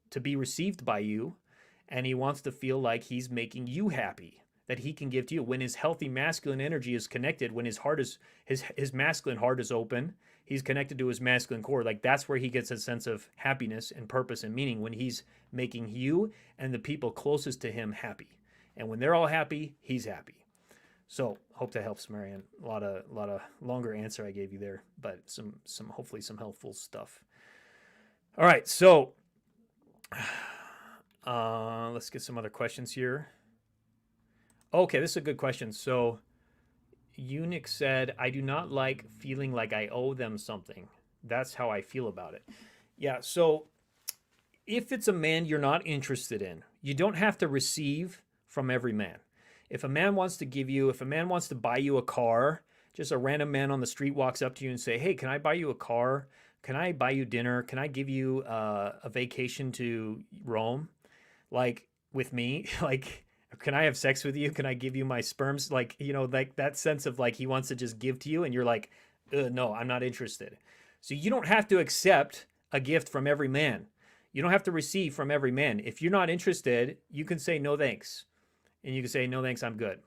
to be received by you, and he wants to feel like he's making you happy, that he can give to you. When his healthy masculine energy is connected, when his heart is his masculine heart is open, he's connected to his masculine core. Like, that's where he gets a sense of happiness and purpose and meaning, when he's making you and the people closest to him happy. And when they're all happy, he's happy. So hope that helps, Marianne. A lot of longer answer I gave you there, but some hopefully some helpful stuff. All right, so let's get some other questions here. Okay, this is a good question. So Eunuch said, I do not like feeling like I owe them something. That's how I feel about it. Yeah, so if it's a man you're not interested in, you don't have to receive from every man. If a man wants to buy you a car, just a random man on the street walks up to you and say, hey, can I buy you a car? Can I buy you dinner? Can I give you a vacation to Rome? Like, with me, like, Can I have sex with you? Can I give you my sperms? Like, like that sense of like he wants to just give to you and you're like, no, I'm not interested. So you don't have to accept a gift from every man. You don't have to receive from every man. If you're not interested, you can say no thanks. And you can say no thanks, I'm good.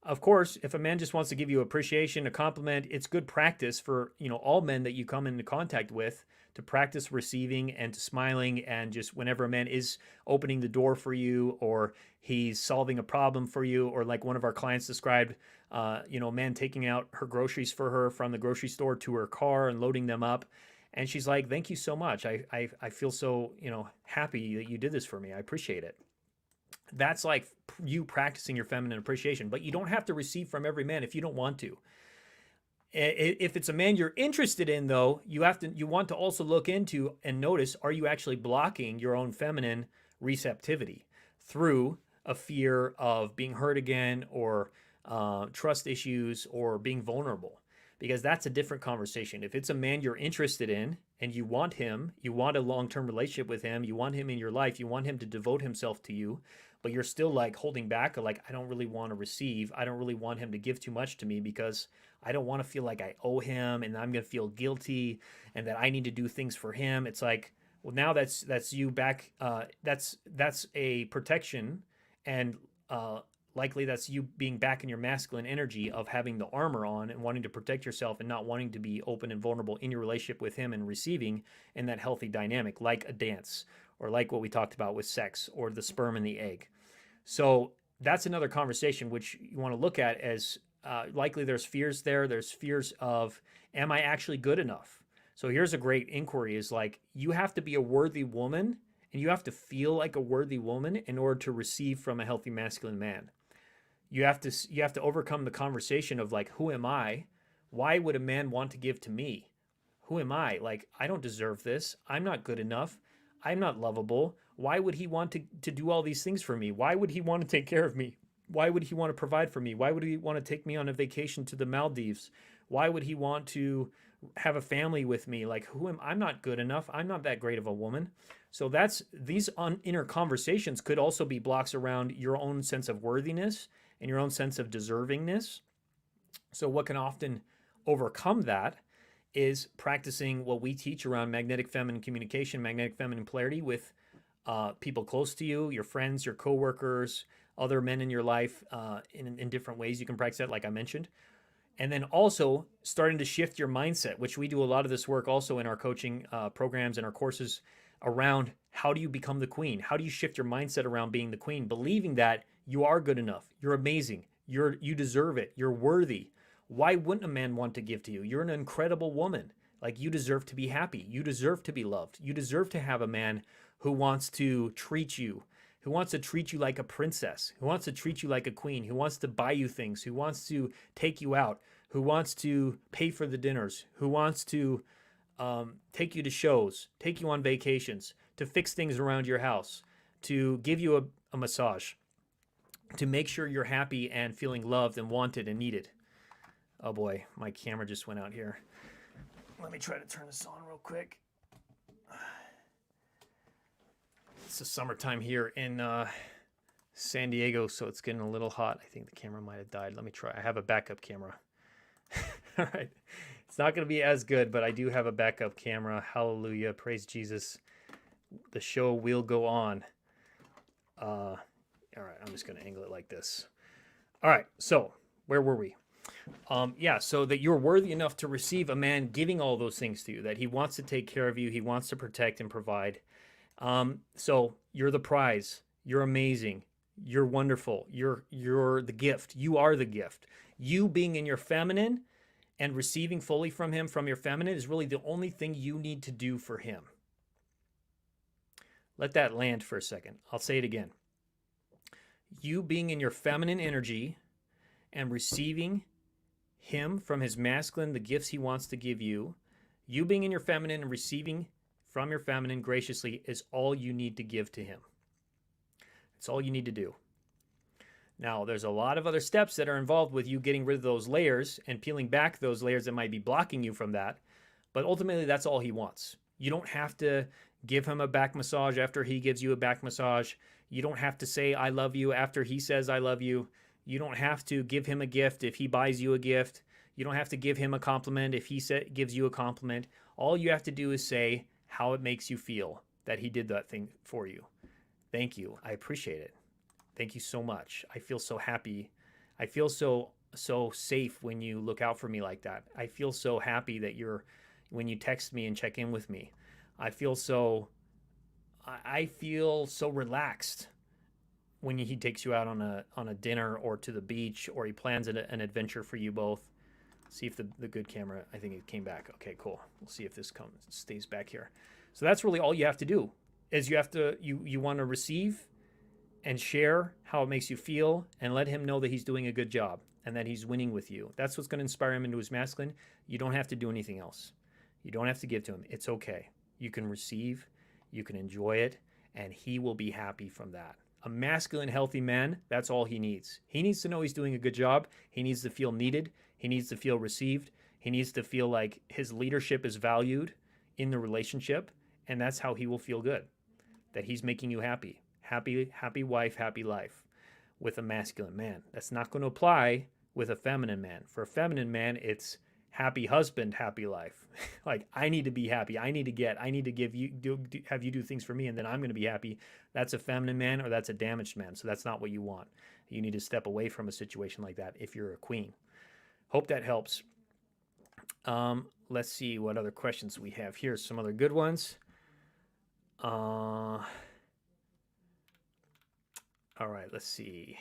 Of course, if a man just wants to give you appreciation, a compliment, it's good practice for, all men that you come into contact with to practice receiving and to smiling. And just whenever a man is opening the door for you or he's solving a problem for you, or like one of our clients described, a man taking out her groceries for her from the grocery store to her car and loading them up. And she's like, thank you so much. I feel so, happy that you did this for me. I appreciate it. That's like you practicing your feminine appreciation, but you don't have to receive from every man if you don't want to. If it's a man you're interested in, though, you want to also look into and notice, are you actually blocking your own feminine receptivity through a fear of being hurt again, or trust issues, or being vulnerable? Because that's a different conversation. If it's a man you're interested in and you want him, you want a long-term relationship with him, you want him in your life, you want him to devote himself to you, but you're still like holding back, like, I don't really want to receive. I don't really want him to give too much to me because I don't want to feel like I owe him and I'm going to feel guilty and that I need to do things for him. It's like, well, now that's you back. That's a protection, and likely that's you being back in your masculine energy of having the armor on and wanting to protect yourself and not wanting to be open and vulnerable in your relationship with him and receiving in that healthy dynamic, like a dance, or like what we talked about with sex, or the sperm and the egg. So that's another conversation which you want to look at as likely there's fears there. There's fears of, am I actually good enough? So here's a great inquiry, is like, you have to be a worthy woman and you have to feel like a worthy woman in order to receive from a healthy masculine man. You have to overcome the conversation of like, who am I? Why would a man want to give to me? Who am I? Like, I don't deserve this. I'm not good enough. I'm not lovable. Why would he want to do all these things for me? Why would he want to take care of me? Why would he want to provide for me? Why would he want to take me on a vacation to the Maldives? Why would he want to have a family with me? Like, I'm not good enough. I'm not that great of a woman. So these inner conversations could also be blocks around your own sense of worthiness and your own sense of deservingness. So what can often overcome that is practicing what we teach around magnetic feminine communication, magnetic feminine polarity with people close to you, your friends, your coworkers, other men in your life, in different ways you can practice that, like I mentioned. And then also starting to shift your mindset, which we do a lot of this work also in our coaching programs and our courses around how do you become the queen? How do you shift your mindset around being the queen, believing that you are good enough, you're amazing, you deserve it, you're worthy. Why wouldn't a man want to give to you? You're an incredible woman. Like, you deserve to be happy. You deserve to be loved. You deserve to have a man who wants to treat you, who wants to treat you like a princess, who wants to treat you like a queen, who wants to buy you things, who wants to take you out, who wants to pay for the dinners, who wants to take you to shows, take you on vacations, to fix things around your house, to give you a massage, to make sure you're happy and feeling loved and wanted and needed. Oh boy, my camera just went out here. Let me try to turn this on real quick. It's the summertime here in San Diego, so it's getting a little hot. I think the camera might have died. Let me try. I have a backup camera. All right. It's not going to be as good, but I do have a backup camera. Hallelujah. Praise Jesus. The show will go on. All right. I'm just going to angle it like this. All right. So where were we? So that you're worthy enough to receive a man giving all those things to you, that he wants to take care of you, he wants to protect and provide. So you're the prize, you're amazing, you're wonderful, you're the gift, you are the gift. You being in your feminine and receiving fully from him from your feminine is really the only thing you need to do for him. Let that land for a second. I'll say it again. You being in your feminine energy and receiving him from his masculine, the gifts he wants to give you, you being in your feminine and receiving from your feminine graciously is all you need to give to him. It's all you need to do. Now, there's a lot of other steps that are involved with you getting rid of those layers and peeling back those layers that might be blocking you from that. But ultimately, that's all he wants. You don't have to give him a back massage after he gives you a back massage. You don't have to say I love you after he says I love you. You don't have to give him a gift if he buys you a gift. You don't have to give him a compliment if he gives you a compliment. All you have to do is say how it makes you feel that he did that thing for you. Thank you. I appreciate it. Thank you so much. I feel so happy. I feel so safe when you look out for me like that. I feel so happy that when you text me and check in with me. I feel so relaxed when he takes you out on a dinner or to the beach, or he plans an adventure for you both. See if the good camera, I think it came back. Okay, cool. We'll see if this stays back here. So that's really all you have to do, is you want to receive and share how it makes you feel, and let him know that he's doing a good job and that he's winning with you. That's what's going to inspire him into his masculine. You don't have to do anything else. You don't have to give to him. It's okay. You can receive, you can enjoy it, and he will be happy from that. A masculine, healthy man, that's all he needs. He needs to know he's doing a good job. He needs to feel needed. He needs to feel received. He needs to feel like his leadership is valued in the relationship, and that's how he will feel good, that he's making you happy. Happy wife, happy life with a masculine man. That's not going to apply with a feminine man. For a feminine man, it's happy husband, happy life. Like, I need to be happy. I need to give you, have you do things for me, and then I'm going to be happy. That's a feminine man, or that's a damaged man. So that's not what you want. You need to step away from a situation like that if you're a queen. Hope that helps. Let's see what other questions we have here. Some other good ones. All right, let's see.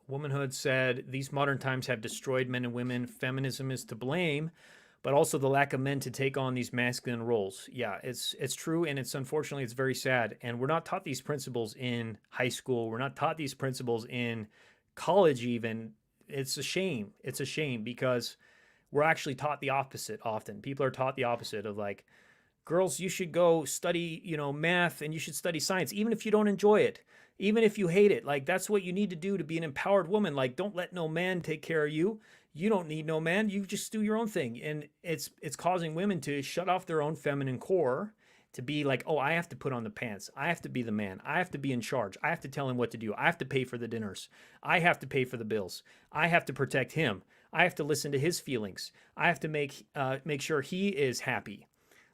Womanhood said, these modern times have destroyed men and women. Feminism is to blame, but also the lack of men to take on these masculine roles. Yeah, it's true, and unfortunately, it's very sad. And we're not taught these principles in high school. We're not taught these principles in college even. It's a shame. It's a shame, because we're actually taught the opposite often. People are taught the opposite of, like, girls, you should go study, math, and you should study science, even if you don't enjoy it, even if you hate it. Like, that's what you need to do to be an empowered woman. Like, don't let no man take care of you. You don't need no man. You just do your own thing. And it's causing women to shut off their own feminine core, to be like, oh, I have to put on the pants. I have to be the man. I have to be in charge. I have to tell him what to do. I have to pay for the dinners. I have to pay for the bills. I have to protect him. I have to listen to his feelings. I have to make sure he is happy.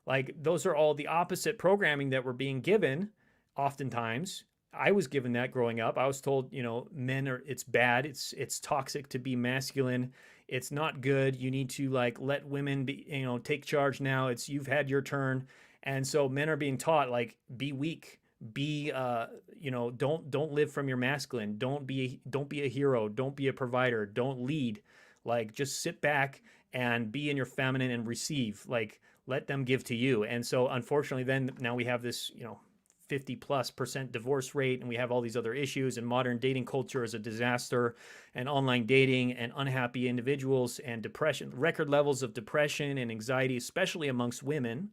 Like, those are all the opposite programming that we're being given. Oftentimes, I was given that growing up. I was told, it's bad. It's toxic to be masculine. It's not good. You need to, like, let women be, take charge now. You've had your turn. And so men are being taught, like, be weak, be, don't live from your masculine. Don't be a hero. Don't be a provider. Don't lead. Like, just sit back and be in your feminine and receive. Like, let them give to you. And so, unfortunately, then now we have this, 50+% divorce rate, and we have all these other issues, and modern dating culture is a disaster, and online dating, and unhappy individuals, and depression, record levels of depression and anxiety, especially amongst women.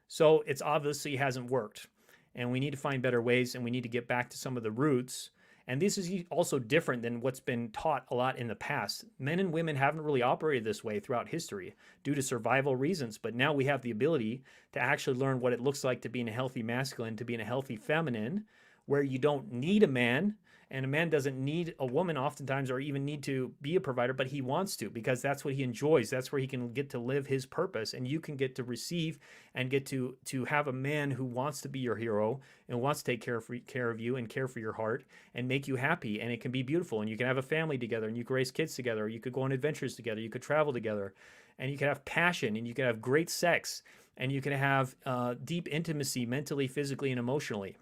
So it's obviously hasn't worked, and we need to find better ways, and we need to get back to some of the roots. And this is also different than what's been taught a lot in the past. Men and women haven't really operated this way throughout history due to survival reasons. But now we have the ability to actually learn what it looks like to be in a healthy masculine, to be in a healthy feminine, where you don't need a man. And a man doesn't need a woman oftentimes, or even need to be a provider, but he wants to, because that's what he enjoys. That's where he can get to live his purpose, and you can get to receive and get to have a man who wants to be your hero and wants to take care of you and care for your heart and make you happy. And it can be beautiful, and you can have a family together, and you can raise kids together, or you could go on adventures together, you could travel together, and you can have passion, and you can have great sex, and you can have deep intimacy mentally, physically, and emotionally.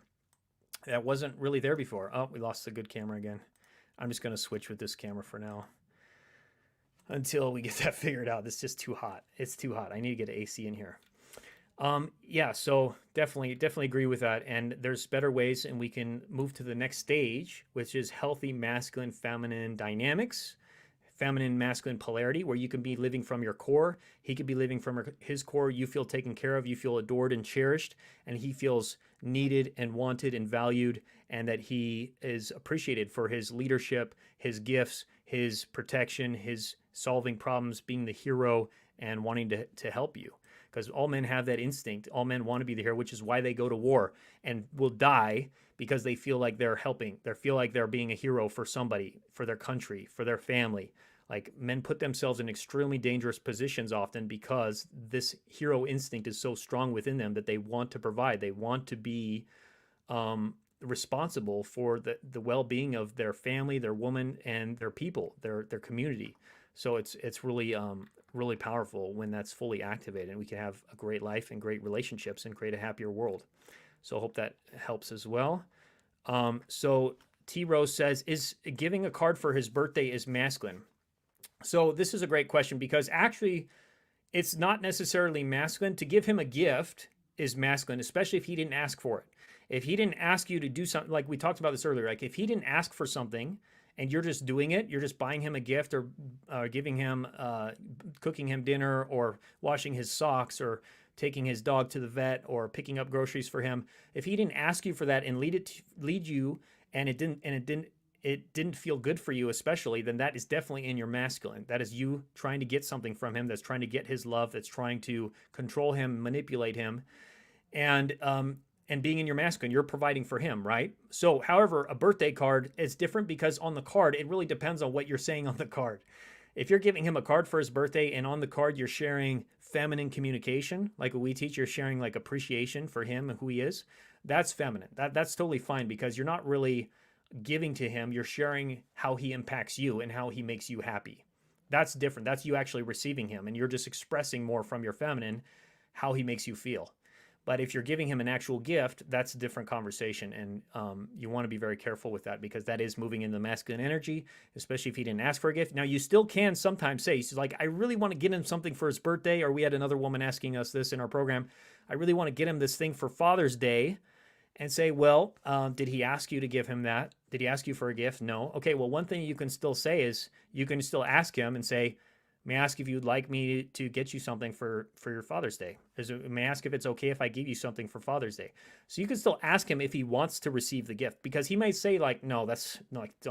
That wasn't really there before. Oh, we lost the good camera again. I'm just going to switch with this camera for now until we get that figured out. It's just too hot. It's too hot. I need to get AC in here. Yeah, so definitely agree with that. And there's better ways, and we can move to the next stage, which is healthy masculine, feminine dynamics, feminine, masculine polarity, where you can be living from your core. He could be living from his core. You feel taken care of. You feel adored and cherished, and he feels needed and wanted and valued, and that he is appreciated for his leadership, his gifts, his protection, his solving problems, being the hero, and wanting to help you. because all men have that instinct. All men want to be the hero, which is why they go to war and will die, because they feel like they're helping. They feel like they're being a hero for somebody, for their country, for their family. Like, men put themselves in extremely dangerous positions often because this hero instinct is so strong within them that they want to provide. They want to be responsible for the well-being of their family, their woman, and their people, their community. So it's really really powerful when that's fully activated, and we can have a great life and great relationships and create a happier world. So I hope that helps as well. So T Rose says, is giving a card for his birthday is masculine? So this is a great question, because actually it's not necessarily masculine. To give him a gift is masculine, especially if he didn't ask for it. If he didn't ask you to do something, like we talked about this earlier, like if he didn't ask for something and you're just doing it, you're just buying him a gift, or giving him, cooking him dinner, or washing his socks, or taking his dog to the vet, or picking up groceries for him. If he didn't ask you for that and lead you, and it didn't feel good for you, especially, then that is definitely in your masculine. That is you trying to get something from him, that's trying to get his love, that's trying to control him, manipulate him, and being in your masculine, you're providing for him, right? So, however, a birthday card is different, because on the card, it really depends on what you're saying on the card. If you're giving him a card for his birthday, and on the card you're sharing feminine communication, like what we teach, you're sharing like appreciation for him and who he is, that's feminine. That's totally fine, because you're not really giving to him, you're sharing how he impacts you and how he makes you happy. That's different. That's you actually receiving him, and you're just expressing more from your feminine how he makes you feel. But if you're giving him an actual gift, that's a different conversation, and you want to be very careful with that, because that is moving in the masculine energy, especially if he didn't ask for a gift. Now, you still can sometimes say, he's like, I really want to get him something for his birthday, or we had another woman asking us this in our program, I really want to get him this thing for Father's Day, and say, well, did he ask you to give him that? Did he ask you for a gift? No. Okay, well, one thing you can still say is, you can still ask him and say, may I ask if you'd like me to get you something for your Father's Day? May I ask if it's okay if I give you something for Father's Day? So you can still ask him if he wants to receive the gift, because he might say like, no,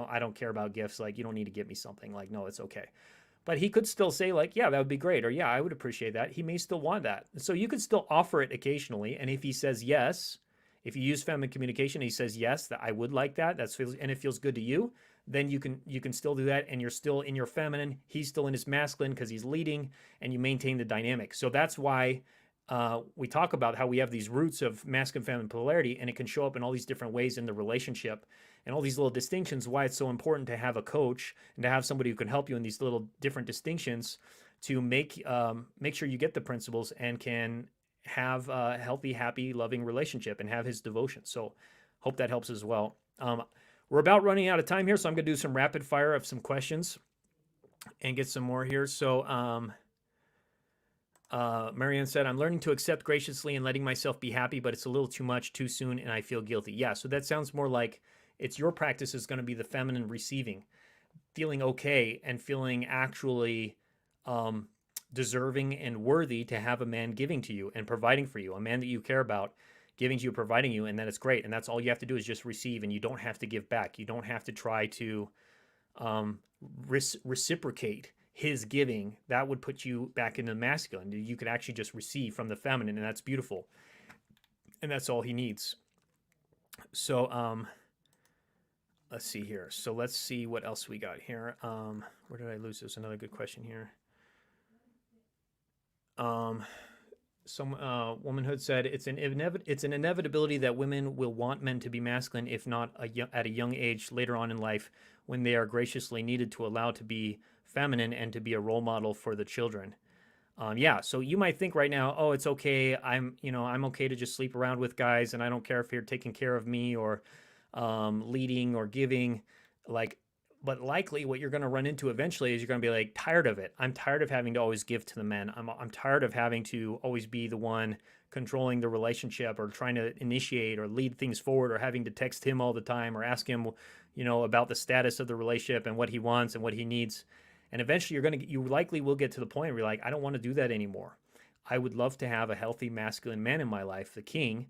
I don't care about gifts. Like, you don't need to get me something. Like, no, it's okay. But he could still say like, yeah, that would be great. Or yeah, I would appreciate that. He may still want that. So you could still offer it occasionally. And if he says yes, if you use feminine communication, he says yes, that I would like that. And it feels good to you, then you can still do that, and you're still in your feminine. He's still in his masculine because he's leading, and you maintain the dynamic. So that's why we talk about how we have these roots of masculine feminine polarity, and it can show up in all these different ways in the relationship, and all these little distinctions. Why it's so important to have a coach and to have somebody who can help you in these little different distinctions to make sure you get the principles and can have a healthy, happy, loving relationship and have his devotion. So hope that helps as well. We're about running out of time here, so I'm going to do some rapid fire of some questions and get some more here. So Marianne said, I'm learning to accept graciously and letting myself be happy, but it's a little too much too soon and I feel guilty. Yeah, so that sounds more like it's your practice is going to be the feminine receiving, feeling okay and feeling actually deserving and worthy to have a man giving to you and providing for you, a man that you care about giving to you, providing you, and that it's great. And that's all you have to do is just receive, and you don't have to give back. You don't have to try to reciprocate his giving. That would put you back into masculine. You could actually just receive from the feminine, and that's beautiful. And that's all he needs. So let's see here. So let's see what else we got here. Where did I lose this? Another good question here. Some womanhood said it's an inevitability that women will want men to be masculine, if not at a young age later on in life, when they are graciously needed to allow to be feminine and to be a role model for the children. Yeah, so you might think right now, oh, it's okay. I'm okay to just sleep around with guys, and I don't care if you're taking care of me or leading or giving, but likely what you're going to run into eventually is you're going to be like tired of it. I'm tired of having to always give to the men. I'm tired of having to always be the one controlling the relationship or trying to initiate or lead things forward, or having to text him all the time or ask him, about the status of the relationship and what he wants and what he needs. And eventually you likely will get to the point where you're like, I don't want to do that anymore. I would love to have a healthy masculine man in my life, the king,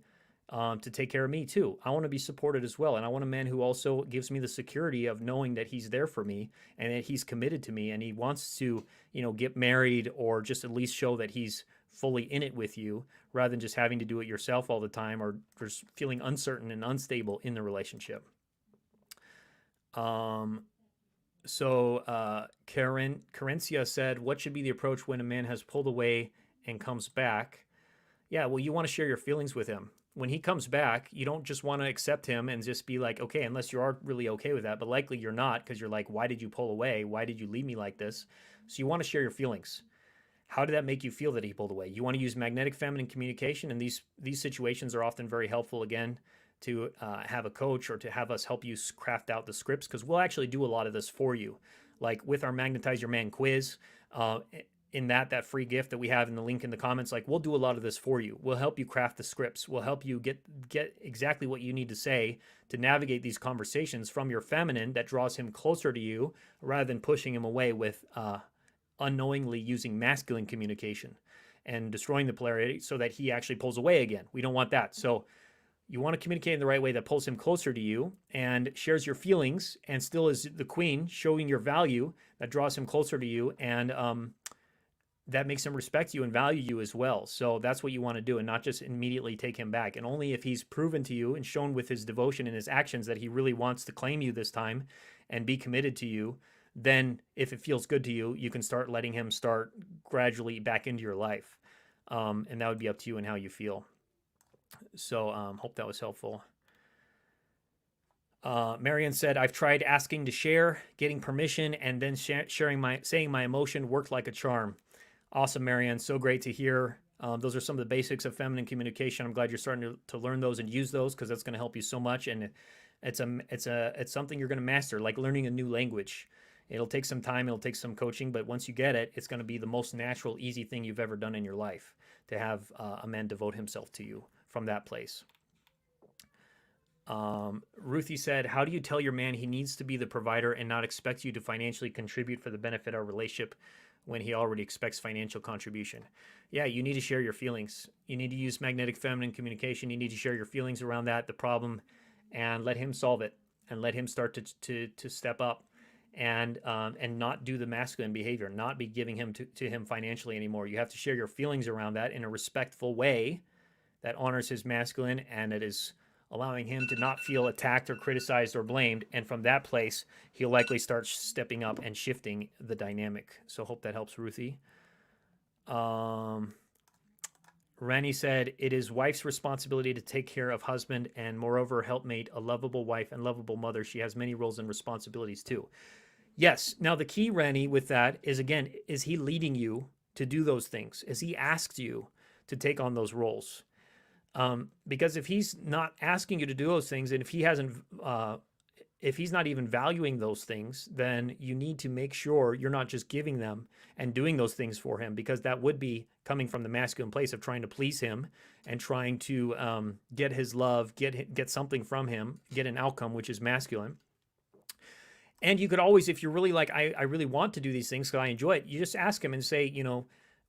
to take care of me too. I want to be supported as well. And I want a man who also gives me the security of knowing that he's there for me and that he's committed to me and he wants to, get married, or just at least show that he's fully in it with you, rather than just having to do it yourself all the time, or just feeling uncertain and unstable in the relationship. Carencia said, what should be the approach when a man has pulled away and comes back? Yeah, well, you want to share your feelings with him. When he comes back, you don't just want to accept him and just be like, okay, unless you are really okay with that, but likely you're not, because you're like, why did you pull away? Why did you leave me like this? So you want to share your feelings. How did that make you feel that he pulled away? You want to use magnetic feminine communication, and these situations are often very helpful, again, to have a coach or to have us help you craft out the scripts, because we'll actually do a lot of this for you. Like with our Magnetize Your Man quiz, in that free gift that we have in the link in the comments, like we'll do a lot of this for you. We'll help you craft the scripts. We'll help you get exactly what you need to say to navigate these conversations from your feminine that draws him closer to you, rather than pushing him away with unknowingly using masculine communication and destroying the polarity so that he actually pulls away again. We don't want that. So you want to communicate in the right way that pulls him closer to you and shares your feelings, and still is the queen, showing your value that draws him closer to you, and that makes him respect you and value you as well. So that's what you want to do, and not just immediately take him back. And only if he's proven to you and shown with his devotion and his actions that he really wants to claim you this time and be committed to you, then if it feels good to you, you can start letting him start gradually back into your life. And that would be up to you and how you feel. So hope that was helpful. Marian said, I've tried asking to share, getting permission, and then saying my emotion worked like a charm. Awesome, Marian. So great to hear. Those are some of the basics of feminine communication. I'm glad you're starting to learn those and use those, because that's going to help you so much. And it's something you're going to master, like learning a new language. It'll take some time. It'll take some coaching. But once you get it, it's going to be the most natural, easy thing you've ever done in your life, to have a man devote himself to you from that place. Ruthie said, how do you tell your man he needs to be the provider and not expect you to financially contribute for the benefit of our relationship when he already expects financial contribution? Yeah, you need to share your feelings. You need to use magnetic feminine communication. You need to share your feelings around the problem, and let him solve it, and let him start to step up, and not do the masculine behavior, not be giving him to him financially anymore. You have to share your feelings around that in a respectful way that honors his masculine, and it is allowing him to not feel attacked or criticized or blamed. And from that place, he'll likely start stepping up and shifting the dynamic. So hope that helps, Ruthie. Rani said, it is wife's responsibility to take care of husband, and moreover, helpmate, a lovable wife and lovable mother. She has many roles and responsibilities too. Yes. Now the key, Rani, with that is, again, is he leading you to do those things? Is he asked you to take on those roles? Because if he's not asking you to do those things, and if he's not even valuing those things, then you need to make sure you're not just giving them and doing those things for him, because that would be coming from the masculine place of trying to please him and trying to get his love, get something from him, get an outcome, which is masculine. And you could always, if you're really like, I really want to do these things because I enjoy it, you just ask him and say,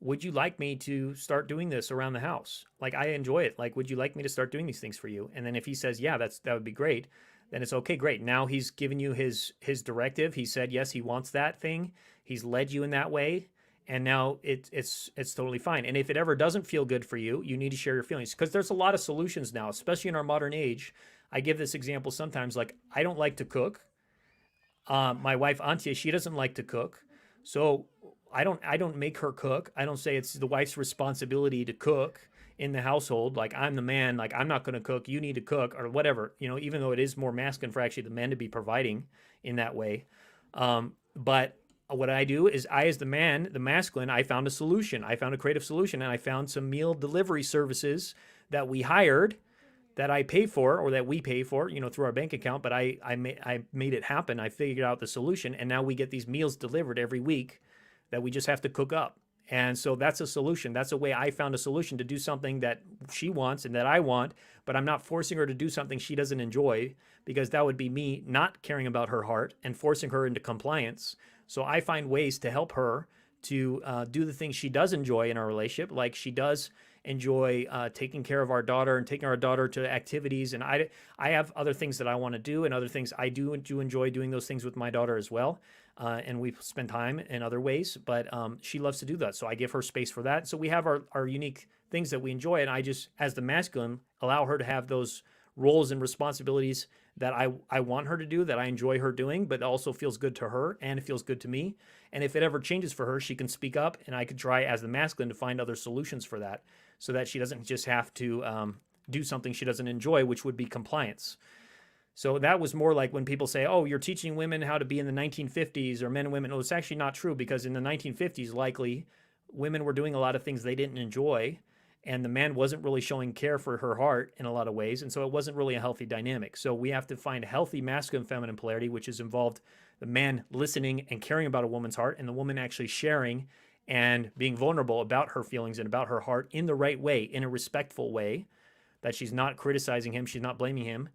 would you like me to start doing this around the house? Like, I enjoy it. Like, would you like me to start doing these things for you? And then if he says, yeah, that would be great, then it's okay, great. Now he's given you his directive. He said, yes, he wants that thing. He's led you in that way. And now it's totally fine. And if it ever doesn't feel good for you, you need to share your feelings, because there's a lot of solutions now, especially in our modern age. I give this example sometimes, like, I don't like to cook. My wife, Antia, she doesn't like to cook. So I don't make her cook. I don't say it's the wife's responsibility to cook in the household. Like, I'm the man, like, I'm not going to cook, you need to cook, or whatever, even though it is more masculine for actually the men to be providing in that way. But what I do is, I, as the man, the masculine, I found a solution. I found a creative solution, and I found some meal delivery services that we hired, that I pay for, or that we pay for, through our bank account. But I made it happen. I figured out the solution, and now we get these meals delivered every week that we just have to cook up. And so that's a solution. That's a way I found a solution to do something that she wants and that I want, but I'm not forcing her to do something she doesn't enjoy, because that would be me not caring about her heart and forcing her into compliance. So I find ways to help her to do the things she does enjoy in our relationship. Like, she does enjoy taking care of our daughter and taking our daughter to activities. And I have other things that I want to do, and other things I do enjoy doing those things with my daughter as well. and we spend time in other ways, but she loves to do that. So I give her space for that. So we have our unique things that we enjoy. And I just, as the masculine, allow her to have those roles and responsibilities that I want her to do, that I enjoy her doing, but also feels good to her and it feels good to me. And if it ever changes for her, she can speak up and I could try as the masculine to find other solutions for that so that she doesn't just have to do something she doesn't enjoy, which would be compliance. So that was more like when people say, oh, you're teaching women how to be in the 1950s or men and women. Well, it's actually not true because in the 1950s, likely women were doing a lot of things they didn't enjoy. And the man wasn't really showing care for her heart in a lot of ways. And so it wasn't really a healthy dynamic. So we have to find healthy masculine feminine polarity, which is involved the man listening and caring about a woman's heart and the woman actually sharing and being vulnerable about her feelings and about her heart in the right way, in a respectful way, that she's not criticizing him, she's not blaming him,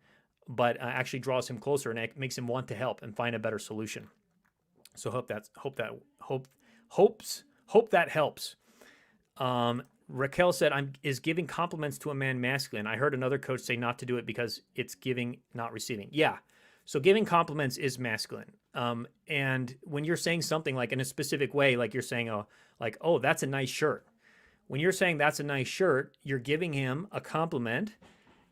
but actually draws him closer and it makes him want to help and find a better solution. So hope that helps. Raquel said, is giving compliments to a man masculine? I heard another coach say not to do it because it's giving, not receiving. Yeah. So giving compliments is masculine. And when you're saying something like in a specific way, like you're saying, oh, that's a nice shirt. When you're saying that's a nice shirt, you're giving him a compliment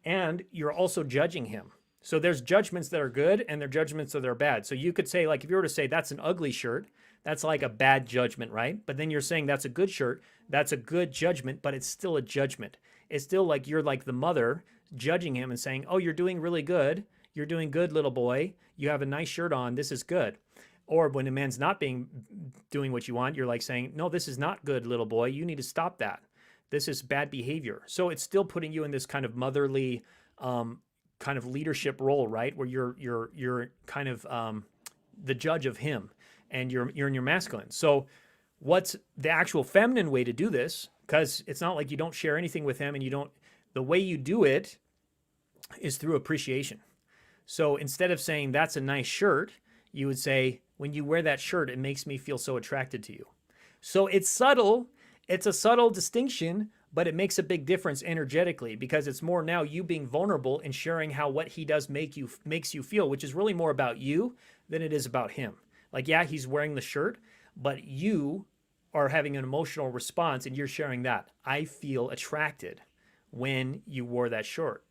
and you're also judging him. So there's judgments that are good and there are judgments that are bad. So you could say, like, if you were to say that's an ugly shirt, that's like a bad judgment, right? But then you're saying that's a good shirt, that's a good judgment, but it's still a judgment. It's still like you're like the mother judging him and saying, oh, you're doing really good. You're doing good, little boy. You have a nice shirt on. This is good. Or when a man's not doing what you want, you're like saying, no, this is not good, little boy. You need to stop that. This is bad behavior. So it's still putting you in this kind of motherly kind of leadership role, right? Where you're kind of the judge of him and you're in your masculine. So what's the actual feminine way to do this? Because it's not like you don't share anything with him and the way you do it is through appreciation. So instead of saying that's a nice shirt, you would say, when you wear that shirt, it makes me feel so attracted to you. So it's subtle. It's a subtle distinction, but it makes a big difference energetically because it's more now you being vulnerable and sharing how what he does makes you feel, which is really more about you than it is about him. Like, yeah, he's wearing the shirt, but you are having an emotional response and you're sharing that. I feel attracted when you wore that shirt.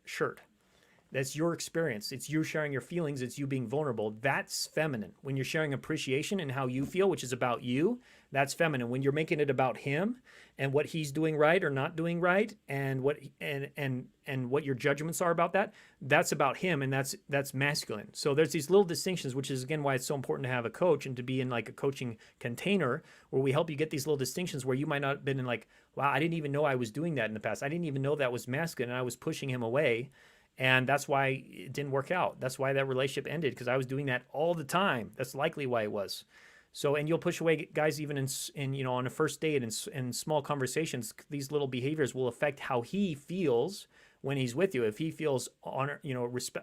That's your experience. It's you sharing your feelings. It's you being vulnerable. That's feminine. When you're sharing appreciation and how you feel, which is about you, that's feminine. When you're making it about him and what he's doing right or not doing right, and what your judgments are about that, that's about him, and that's masculine. So there's these little distinctions, which is again why it's so important to have a coach and to be in like a coaching container where we help you get these little distinctions where you might not have been in like, wow, I didn't even know I was doing that in the past. I didn't even know that was masculine, and I was pushing him away. And that's why it didn't work out. That's why that relationship ended, because I was doing that all the time. That's likely why it was. So, and you'll push away guys even in on a first date and in small conversations. These little behaviors will affect how he feels when he's with you. If he feels honor,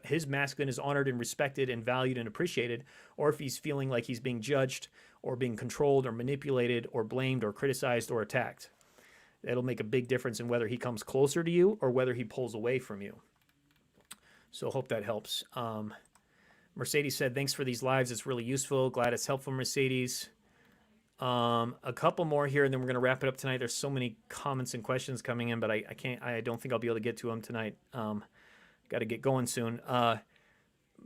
his masculine is honored and respected and valued and appreciated, or if he's feeling like he's being judged or being controlled or manipulated or blamed or criticized or attacked. It'll make a big difference in whether he comes closer to you or whether he pulls away from you. So hope that helps. Mercedes said, thanks for these lives. It's really useful. Glad it's helpful, Mercedes. A couple more here, and then we're going to wrap it up tonight. There's so many comments and questions coming in, but I don't think I'll be able to get to them tonight. Got to get going soon.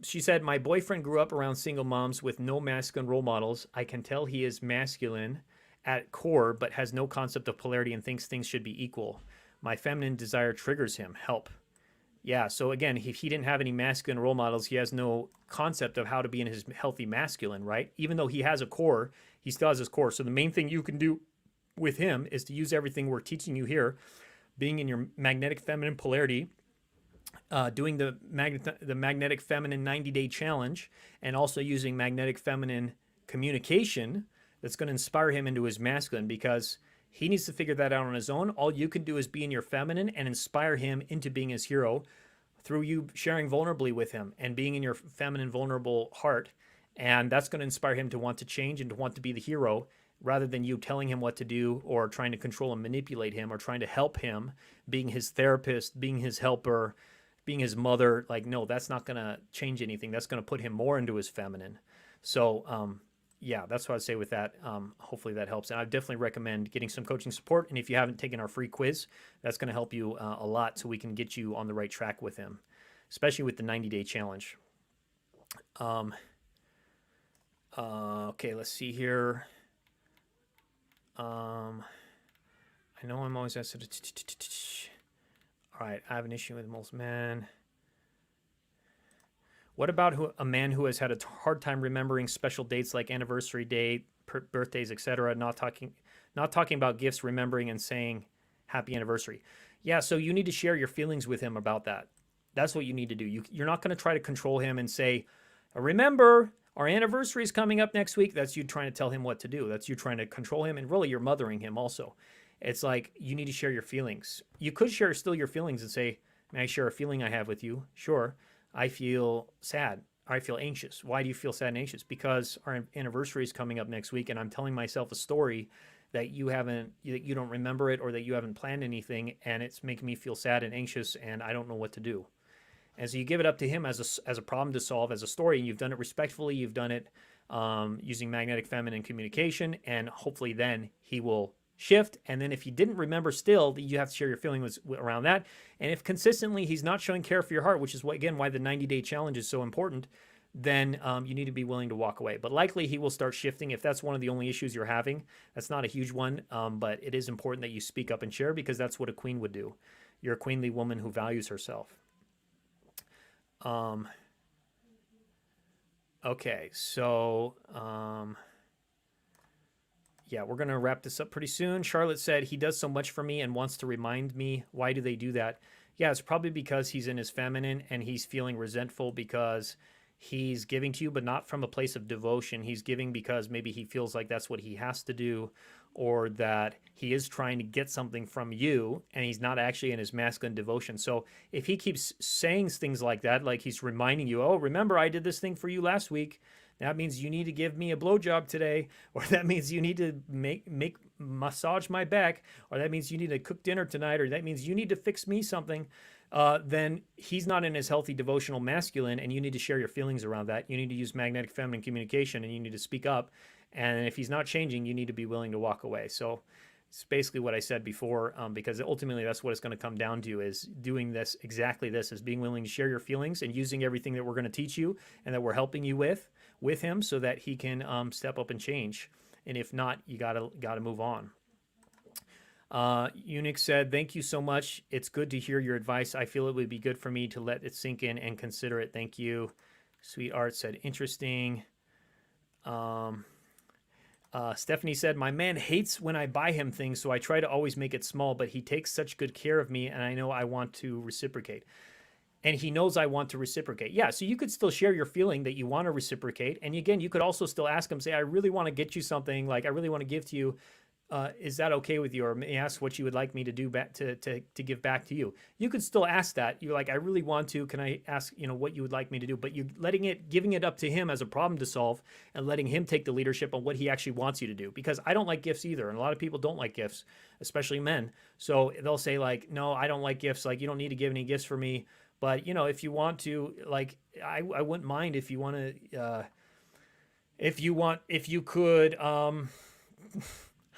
She said, my boyfriend grew up around single moms with no masculine role models. I can tell he is masculine at core, but has no concept of polarity and thinks things should be equal. My feminine desire triggers him. Help. Yeah, so again, if he didn't have any masculine role models, he has no concept of how to be in his healthy masculine, right? Even though he has a core, he still has his core. So the main thing you can do with him is to use everything we're teaching you here, being in your magnetic feminine polarity, doing the magnetic feminine 90-day challenge, and also using magnetic feminine communication that's going to inspire him into his masculine, because he needs to figure that out on his own. All you can do is be in your feminine and inspire him into being his hero through you sharing vulnerably with him and being in your feminine, vulnerable heart. And that's going to inspire him to want to change and to want to be the hero, rather than you telling him what to do or trying to control and manipulate him or trying to help him, being his therapist, being his helper, being his mother. Like, no, that's not going to change anything. That's going to put him more into his feminine. So yeah, that's what I'd say with that. Hopefully that helps. And I definitely recommend getting some coaching support. And if you haven't taken our free quiz, that's going to help you a lot so we can get you on the right track with him, especially with the 90-day challenge. Okay, let's see here. I know I'm always asked to. All right, I have an issue with most men. What about a man who has had a hard time remembering special dates like anniversary date, birthdays, etc.? Not talking about gifts, remembering and saying happy anniversary. Yeah, so you need to share your feelings with him about that. That's what you need to do. You're not going to try to control him and say, remember, our anniversary is coming up next week. That's you trying to tell him what to do. That's you trying to control him, and really you're mothering him also. It's like you need to share your feelings. You could share still your feelings and say, may I share a feeling I have with you? Sure. I feel sad. I feel anxious. Why do you feel sad and anxious? Because our anniversary is coming up next week and I'm telling myself a story that you don't remember it, or that you haven't planned anything, and it's making me feel sad and anxious and I don't know what to do. And so you give it up to him as a problem to solve, as a story, and you've done it respectfully. You've done it using magnetic feminine communication, and hopefully then he will shift. And then if he didn't remember still, you have to share your feelings around that. And if consistently he's not showing care for your heart, which is why the 90-day challenge is so important, then you need to be willing to walk away. But likely he will start shifting if that's one of the only issues you're having. That's not a huge one, but it is important that you speak up and share, because that's what a queen would do. You're a queenly woman who values herself. Okay, so yeah, we're going to wrap this up pretty soon. Charlotte said, he does so much for me and wants to remind me. Why do they do that? Yeah, it's probably because he's in his feminine and he's feeling resentful because he's giving to you, but not from a place of devotion. He's giving because maybe he feels like that's what he has to do, or that he is trying to get something from you and he's not actually in his masculine devotion. So if he keeps saying things like that, like he's reminding you, oh, remember I did this thing for you last week, that means you need to give me a blowjob today, or that means you need to massage my back, or that means you need to cook dinner tonight, or that means you need to fix me something, then he's not in his healthy devotional masculine, and you need to share your feelings around that. You need to use magnetic feminine communication, and you need to speak up. And if he's not changing, you need to be willing to walk away. So it's basically what I said before, because ultimately that's what it's going to come down to, is doing this, exactly this, is being willing to share your feelings and using everything that we're going to teach you and that we're helping you with him, so that he can step up and change. And if not, you gotta move on. Eunuch said, thank you so much. It's good to hear your advice. I feel it would be good for me to let it sink in and consider it. Thank you. Sweet Art said, interesting. Stephanie said, my man hates when I buy him things, so I try to always make it small, but he takes such good care of me, and I know I want to reciprocate. And he knows I want to reciprocate. Yeah, so you could still share your feeling that you want to reciprocate. And again, you could also still ask him, say, I really want to get you something, like I really want to give to you. Is that okay with you? Or may I ask what you would like me to do back to give back to you? You could still ask that. You're like, I really want to. Can I ask, what you would like me to do? But you're giving it up to him as a problem to solve, and letting him take the leadership on what he actually wants you to do. Because I don't like gifts either, and a lot of people don't like gifts, especially men. So they'll say like, no, I don't like gifts. Like, you don't need to give any gifts for me. But if you want to, like, I wouldn't mind if you want to, if you could.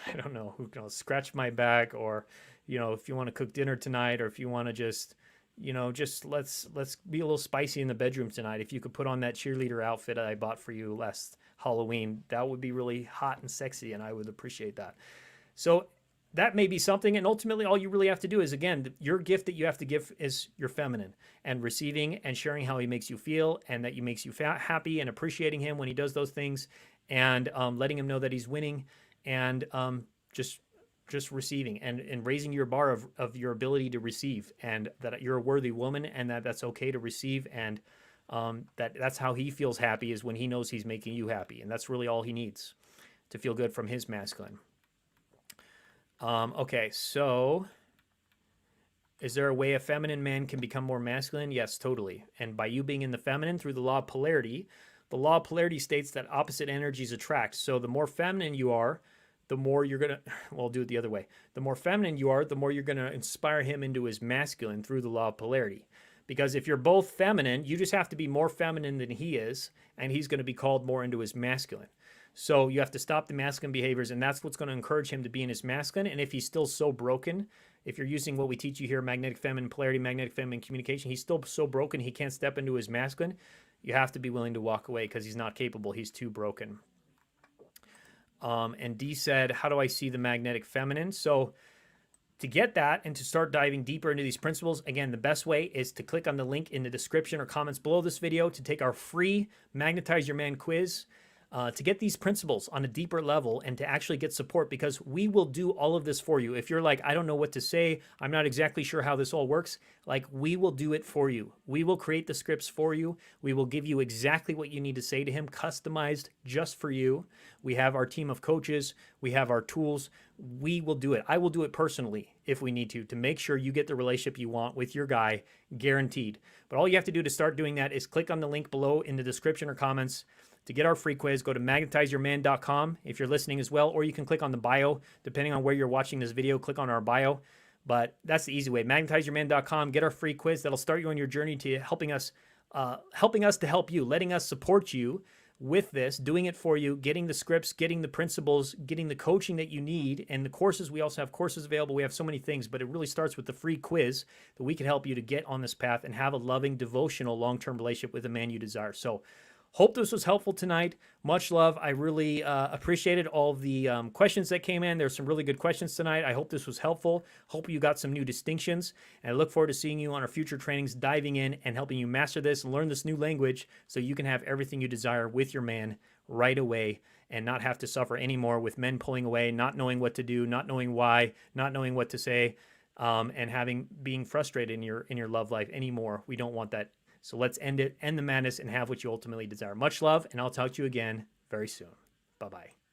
I don't know, who can scratch my back, or, if you want to cook dinner tonight, or if you want to just let's be a little spicy in the bedroom tonight. If you could put on that cheerleader outfit I bought for you last Halloween, that would be really hot and sexy, and I would appreciate that. So that may be something, and ultimately all you really have to do is, again, your gift that you have to give is your feminine, and receiving and sharing how he makes you feel, and that you makes you happy, and appreciating him when he does those things, and letting him know that he's winning, and just receiving and raising your bar of your ability to receive, and that you're a worthy woman, and that's okay to receive, and that's how he feels happy, is when he knows he's making you happy, and that's really all he needs to feel good from his masculine. Okay, so is there a way a feminine man can become more masculine? Yes, totally. And by you being in the feminine through the law of polarity states that opposite energies attract. So the more feminine you are, the more you're going to, well, I'll do it the other way. The more feminine you are, the more you're going to inspire him into his masculine through the law of polarity. Because if you're both feminine, you just have to be more feminine than he is, and he's going to be called more into his masculine. So you have to stop the masculine behaviors, and that's what's going to encourage him to be in his masculine. And if he's still so broken, if you're using what we teach you here, magnetic feminine polarity, magnetic feminine communication, he's still so broken he can't step into his masculine, you have to be willing to walk away because he's not capable. He's too broken. And D said, how do I see the magnetic feminine? So to get that and to start diving deeper into these principles, again, the best way is to click on the link in the description or comments below this video to take our free Magnetize Your Man quiz. To get these principles on a deeper level and to actually get support, because we will do all of this for you. If you're like, I don't know what to say, I'm not exactly sure how this all works, like, we will do it for you. We will create the scripts for you. We will give you exactly what you need to say to him, customized just for you. We have our team of coaches. We have our tools. We will do it. I will do it personally if we need to make sure you get the relationship you want with your guy, guaranteed. But all you have to do to start doing that is click on the link below in the description or comments. To get our free quiz, go to magnetizeyourman.com if you're listening as well, or you can click on the bio. Depending on where you're watching this video, click on our bio. But that's the easy way. Magnetizeyourman.com, get our free quiz. That'll start you on your journey to helping us to help you, letting us support you with this, doing it for you, getting the scripts, getting the principles, getting the coaching that you need, and the courses. We also have courses available. We have so many things, but it really starts with the free quiz that we can help you to get on this path and have a loving, devotional, long-term relationship with the man you desire. So hope this was helpful tonight. Much love. I really appreciated all the questions that came in. There's some really good questions tonight. I hope this was helpful. Hope you got some new distinctions. And I look forward to seeing you on our future trainings, diving in and helping you master this and learn this new language so you can have everything you desire with your man right away and not have to suffer anymore with men pulling away, not knowing what to do, not knowing why, not knowing what to say, and being frustrated in your love life anymore. We don't want that. So let's end the madness and have what you ultimately desire. Much love, and I'll talk to you again very soon. Bye-bye.